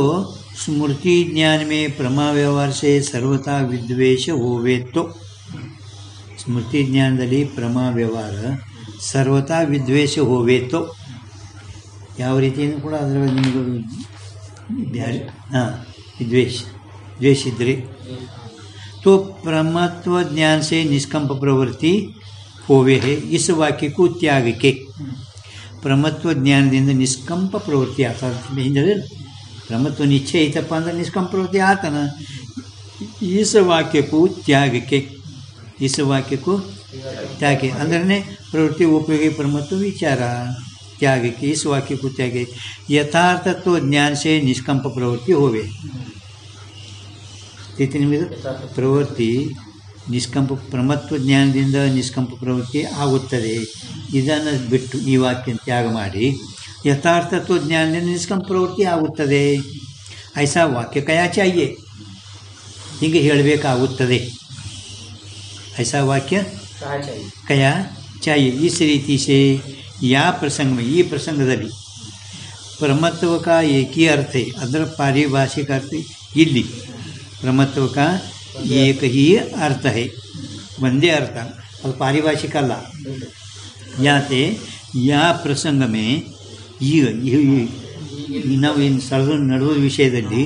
स्मृति ज्ञान में प्रमा व्यवहार से सर्वथा विद्वेष होवे तो स्मृति ज्ञानದಲ್ಲಿ प्रमा व्यवहार सर्वथा विद्वेष होवे तो ಯಾವ ರೀತಿಯಿಂದ ಕೂಡ ಅದರ ನಿಮಗೆ ಬ್ಯಾರೆ द्वेष इद्रे तो प्रमत्व ज्ञान से निष्कंप प्रवृत्ति होवे है. इस वाक्य को त्याग के प्रमत्व ज्ञानದಿಂದ निष्कंप प्रवृत्ति आता. ಹಿಂದೆ प्रमत्व निश्चय ಐತಪ್ಪ ಅಂದ್ರೆ निष्कंप प्रवृत्ति आतನ. इस वाक्य को त्याग के, इस वाक्य को त्याग के ಅಂದ್ರೆ प्रवृत्ति उपयोगी प्रमत्व विचार त्याग के. इस वाक्य को त्याग के यथार्थत्व ज्ञान से निष्कंप प्रवृत्ति होवे. ನಿಮಗೆ ಪ್ರವೃತ್ತಿ ನಿಷ್ಕಂಪ ಪ್ರಮತ್ವ ಜ್ಞಾನದಿಂದ ನಿಷ್ಕಂಪ ಪ್ರವೃತ್ತಿ ಆಗುತ್ತದೆ. ಇದನ್ನು ಬಿಟ್ಟು ಈ ವಾಕ್ಯ ತ್ಯಾಗ ಮಾಡಿ ಯಥಾರ್ಥತ್ವ ಜ್ಞಾನದಿಂದ ನಿಷ್ಕಂಪ ಪ್ರವೃತ್ತಿ ಆಗುತ್ತದೆ. ಐಸಾ ವಾಕ್ಯ ಕಯಾ ಚಾಹಿಯೆ, ಹೀಗೆ ಹೇಳಬೇಕಾಗುತ್ತದೆ. ಐಸಾ ವಾಕ್ಯ ಕಯಾ ಚಾಹಿಯೆ. इस रीति से या प्रसंग में, ಈ ಪ್ರಸಂಗದಲ್ಲಿ ಪ್ರಮತ್ವ का एक ही अर्थ है. ಅದರ ಪಾರಿಭಾಷಿಕ ಅರ್ಥ ಇಲ್ಲಿ प्रमत्व का एक ही अर्थ है, ಒಂದೇ ಅರ್ಥ, ಅದು ಪಾರಿಭಾಷಿಕ ಅಲ್ಲ. ಯಾತೆ ಯಾ ಪ್ರಸಂಗ में ಈಗ ನಾವು ಏನು ನಡೆದ ವಿಷಯದಲ್ಲಿ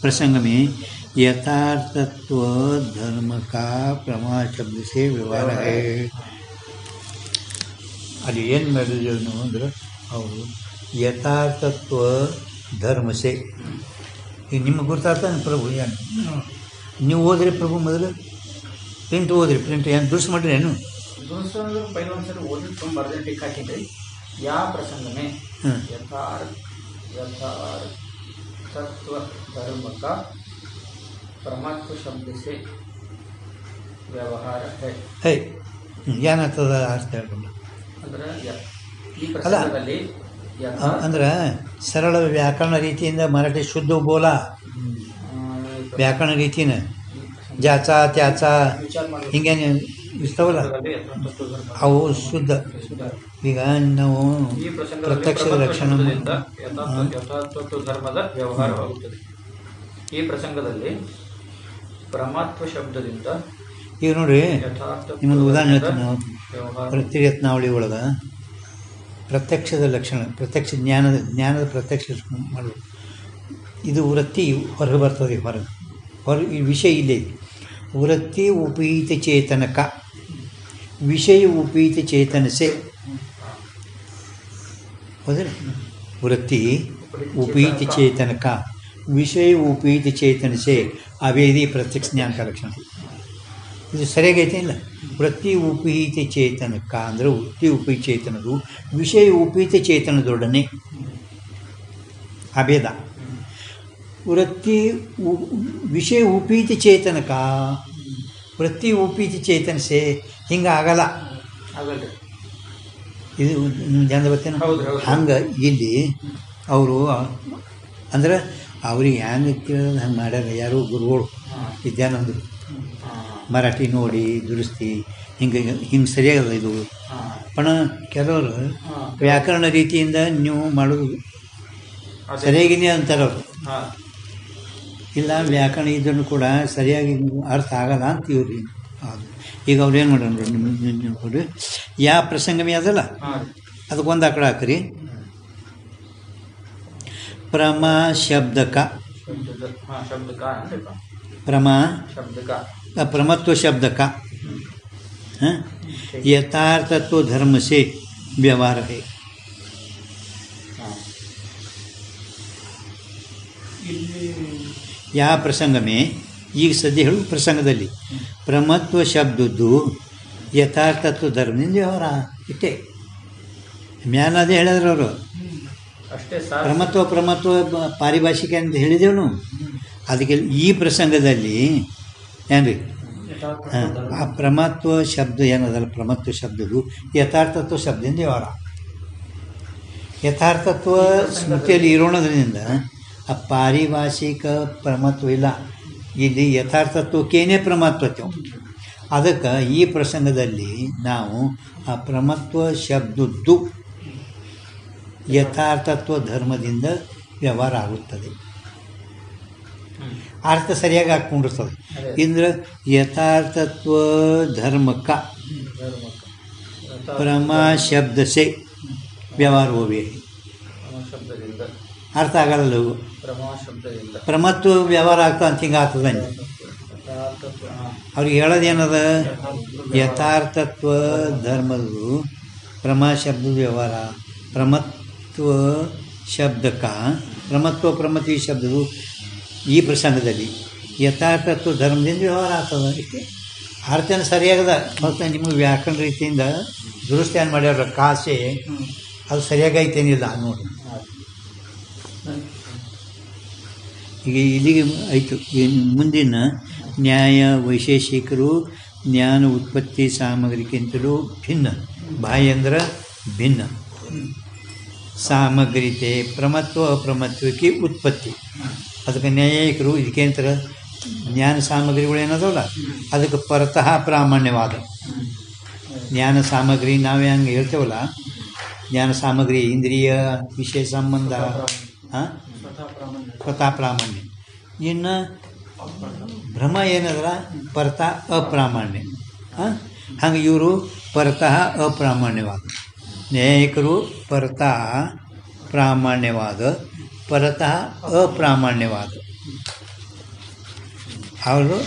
ಪ್ರಸಂಗ में यथार्थत्व धर्म का प्रमा शब्द से व्यवहार है. ಅಲ್ಲಿ ಏನು ಮಾಡಿದ್ರು ನಾವು ಅಂದ್ರೆ ಅವರು ಯಥಾರ್ಥತ್ವ ಧರ್ಮ से ಈಗ ನಿಮಗೆ ಗೊತ್ತಾಗ್ತಾನೆ ಪ್ರಭು ಏನು ನೀವು ಓದ್ರಿ ಪ್ರಭು ಮೊದಲು ಪ್ರಿಂಟ್ ಓದ್ರಿ. ಪ್ರಿಂಟ್ ಏನು ದುರ್ಸ್ ಮಾಡ್ರಿ ಏನು ದುರ್ಸಂದ್ರೆ ಪೈಲ ಒಂದ್ಸರಿ ಓದಿ ತುಂಬ ಅರ್ಜೆಂಟಿಗೆ ಹಾಕಿದ್ರಿ. ಯಾವ ಪ್ರಸಂಗನೇ यथार्थत्व धर्म का परमात्म शब्द से व्यवहार है. ಏನಾಗ್ತದ ಅರ್ಥ ಹೇಳ್ಕೊಂಡು ಅಂದ್ರೆ ಈ ಪ್ರಸಂಗದಲ್ಲಿ ಅಂದ್ರೆ ಸರಳ ವ್ಯಾಕರಣ ರೀತಿಯಿಂದ ಮರಾಠಿ ಶುದ್ಧ ಬೋಲ ವ್ಯಾಕರಣ ರೀತಿನ ज्याचा त्याचा ಹಿಂಗೇನು ಇರ್ತಾವಲ್ಲ ಅವು ಶುದ್ಧ. ಈಗ ನಾವು ಪ್ರತ್ಯಕ್ಷದ ಲಕ್ಷಣ ಧರ್ಮದ ವ್ಯವಹಾರವಾಗುತ್ತದೆ. ಈ ಪ್ರಸಂಗದಲ್ಲಿ ಪರಮಾತ್ಮ ಶಬ್ದದಿಂದ ಈಗ ನೋಡ್ರಿ ನಿಮ್ಮೊಂದು ಉದಾಹರಣೆ ಹೇಳ್ತೀನಿ. ನಾವು ಪ್ರತಿರತ್ನಾವಳಿ ಒಳಗೆ ಪ್ರತ್ಯಕ್ಷದ ಲಕ್ಷಣ, ಪ್ರತ್ಯಕ್ಷ ಜ್ಞಾನದ ಪ್ರತ್ಯಕ್ಷ ಮಾಡಬೇಕು. ಇದು ವೃತ್ತಿ ಹೊರಗೆ ಬರ್ತದೆ. ಹೊರಗೆ ಈ ವಿಷಯ ಇಲ್ಲೇ ವೃತ್ತಿ ಉಪೀತ ಚೇತನಕ, ವಿಷಯ ಉಪೀತ ಚೇತನ से ಹೌದಾ. ವೃತ್ತಿ ಉಪೀತ ಚೇತನ का ವಿಷಯ ಉಪೀತ ಚೇತನ से ಅವೇದಿ ಪ್ರತ್ಯಕ್ಷ ಜ್ಞಾನ का ಲಕ್ಷಣ. ಇದು ಸರಿಯಾಗೈತೆ ಇಲ್ಲ. ವೃತ್ತಿ ಉಪೀತ ಚೇತನಕ ಅಂದರೆ ವೃತ್ತಿ ಉಪೀತ ಚೇತನದು ವಿಷಯ ಉಪೀತ ಚೇತನದೊಡನೆ ಅಭೇದ. ವೃತ್ತಿ ವಿಷಯ ಉಪೀತ ಚೇತನಕ ವೃತ್ತಿ ಉಪೀತ ಚೇತನ से ಹಿಂಗೆ ಆಗಲ್ಲ. ಇದು ಜನ ಬರ್ತೇನೆ ಹಂಗೆ ಇಲ್ಲಿ ಅವರು ಅಂದ್ರೆ ಅವ್ರಿಗೆ ಹ್ಯಾಂಗೆ ಕೇಳೋದು ಹಂಗೆ ಮಾಡ್ಯಾರ ಯಾರು ಗುರುಗಳು ವಿದ್ಯಾನಂದರು. ಮರಾಠಿ ನೋಡಿ ದುರಸ್ತಿ ಹಿಂಗೆ ಸರಿಯಾಗಲ್ಲ ಇದು. ಪಣ ಕೆಲವರು ವ್ಯಾಕರಣ ರೀತಿಯಿಂದ ನೀವು ಮಾಡೋದು ಸರಿಯಾಗಿದೆ ಅಂತಾರವ್ರು. ಇಲ್ಲ ವ್ಯಾಕರಣ ಇದನ್ನು ಕೂಡ ಸರಿಯಾಗಿ ಅರ್ಥ ಆಗಲ್ಲ ಅಂತ ಇವ್ರಿ. ಈಗ ಅವ್ರು ಏನು ಮಾಡೋಣ ನೋಡ್ರಿ, ಯಾವ ಪ್ರಸಂಗಮೇ ಅದಲ್ಲ ಅದಕ್ಕೊಂದು ಆಕಡೆ ಹಾಕ್ರಿ. प्रमा शब्द का प्रमा प्रमत्व शब्द का यथार्थत्व धर्म से व्यवहार है. ಇಲ್ಲಿ ಯಾವ ಪ್ರಸಂಗಮೇ ಈಗ ಸದ್ಯ ಹೇಳು ಪ್ರಸಂಗದಲ್ಲಿ ಪ್ರಮತ್ವ ಶಬ್ದದ್ದು ಯಥಾರ್ಥತ್ವ ಧರ್ಮದಿಂದ ವ್ಯವಹಾರ ಇಷ್ಟೇ ಮ್ಯಾಲ ಅದೇ ಹೇಳಿದ್ರು ಅವರು ಅಷ್ಟೇ ಪ್ರಮತ್ವ ಪಾರಿಭಾಷಿಕ ಅಂತ ಹೇಳಿದೆವು ನಾವು ಅದಕ್ಕೆ ಈ ಪ್ರಸಂಗದಲ್ಲಿ ಏನ್ರಿ ಆ ಪ್ರಮತ್ವ ಶಬ್ದ ಏನದಲ್ಲ ಪ್ರಮತ್ವ ಶಬ್ದದ್ದು ಯಥಾರ್ಥತ್ವ ಶಬ್ದದಿಂದ ವ್ಯವಹಾರ ಯಥಾರ್ಥತ್ವ ಸ್ಮೃತಿಯಲ್ಲಿ ಇರೋಣದ್ರಿಂದ ಆ ಪಾರಿಭಾಷಿಕ ಪ್ರಮತ್ವ ಇಲ್ಲ ಇಲ್ಲಿ ಯಥಾರ್ಥತ್ವಕ್ಕೇನೇ ಪ್ರಮತ್ವತ್ವ ಅದಕ್ಕೆ ಈ ಪ್ರಸಂಗದಲ್ಲಿ ನಾವು ಆ ಪ್ರಮತ್ವ ಶಬ್ದದ್ದು ಯಥಾರ್ಥತ್ವ ಧರ್ಮದಿಂದ ವ್ಯವಹಾರ ಆಗುತ್ತದೆ ಅರ್ಥ ಸರಿಯಾಗಿ ಹಾಕ್ಕೊಂಡಿರ್ತದೆ ಇಂದ್ರೆ ಯಥಾರ್ಥತ್ವ ಧರ್ಮಕ್ಕ ಪ್ರಮಾ ಶಬ್ದ ಸೆ ವ್ಯವಹಾರ ಹೋಗಿ ಅರ್ಥ ಆಗಲ್ಲ ಪ್ರಮತ್ವ ವ್ಯವಹಾರ ಆಗ್ತಾ ಅಂತ ಹಿಂಗೆ ಆಗ್ತದೆ ಅವ್ರಿಗೆ ಹೇಳೋದೇನದ ಯಥಾರ್ಥತ್ವ ಧರ್ಮದ್ದು ಪ್ರಮಾ ಶಬ್ದ ವ್ಯವಹಾರ ಪ್ರಮತ್ವ ಶಬ್ದಕ್ಕ ಪ್ರಮತ್ವಿ ಶಬ್ದದು ಈ ಪ್ರಸಂಗದಲ್ಲಿ ಯಥಾರ್ಥತ್ವ ಧರ್ಮದಿಂದ ವ್ಯವಹಾರ ಆಗ್ತದೆ ಇಷ್ಟೇ ಅರ್ಥನ ಸರಿಯಾಗದ ಮತ್ತು ನಿಮಗೆ ವ್ಯಾಕರಣ ರೀತಿಯಿಂದ ದುರಸ್ತಿ ಮಾಡ್ಯಾರ ಕಾಸೆ ಅದು ಸರಿಯಾಗೈತೇನಿಲ್ಲ ನೋಡಿ ಈಗ ಇಲ್ಲಿಗೆ ಆಯಿತು ಮುಂದಿನ ನ್ಯಾಯ ವೈಶೇಷಿಕರು ಜ್ಞಾನ ಉತ್ಪತ್ತಿ ಸಾಮಗ್ರಿಗಿಂತಲೂ ಭಿನ್ನ ಬಾಹ್ಯ ಅಂದ್ರೆ ಭಿನ್ನ ಸಾಮಗ್ರಿತೆ ಪ್ರಮತ್ವ ಅಪ್ರಮತ್ವಕ್ಕೆ ಉತ್ಪತ್ತಿ ಅದಕ್ಕೆ ನ್ಯಾಯಿಕರು ಇದಕ್ಕೇಂತರ ಜ್ಞಾನ ಸಾಮಗ್ರಿಗಳು ಏನದಲ್ಲ ಅದಕ್ಕೆ ಪರತಃ ಪ್ರಾಮಾಣ್ಯವಾದ ಜ್ಞಾನ ಸಾಮಗ್ರಿ ನಾವೇ ಹಂಗೆ ಹೇಳ್ತೇವಲ್ಲ ಜ್ಞಾನ ಸಾಮಗ್ರಿ ಇಂದ್ರಿಯ ವಿಷಯ ಸಂಬಂಧ ಸ್ವತಃ ಪ್ರಾಮಾಣ್ಯ ಇನ್ನು ಭ್ರಮ ಏನದಲ್ಲ ಪರತಃ ಅಪ್ರಾಮಾಣ್ಯ ಹಂಗೆ ಇವರು ಪರತಃ ಅಪ್ರಾಮಾಣ್ಯವಾದ ನ್ಯಾಯಿಕರು ಪರತಃ ಪ್ರಾಮಾಣ್ಯವಾದ ಪರತಃ ಅಪ್ರಾಮಾಣ್ಯವಾದ ಅವರು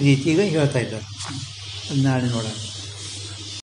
ರೀತಿಗೆ ಹೇಳ್ತಾ ಇದ್ದಾರೆ ನಾಳೆ ನೋಡೋಣ.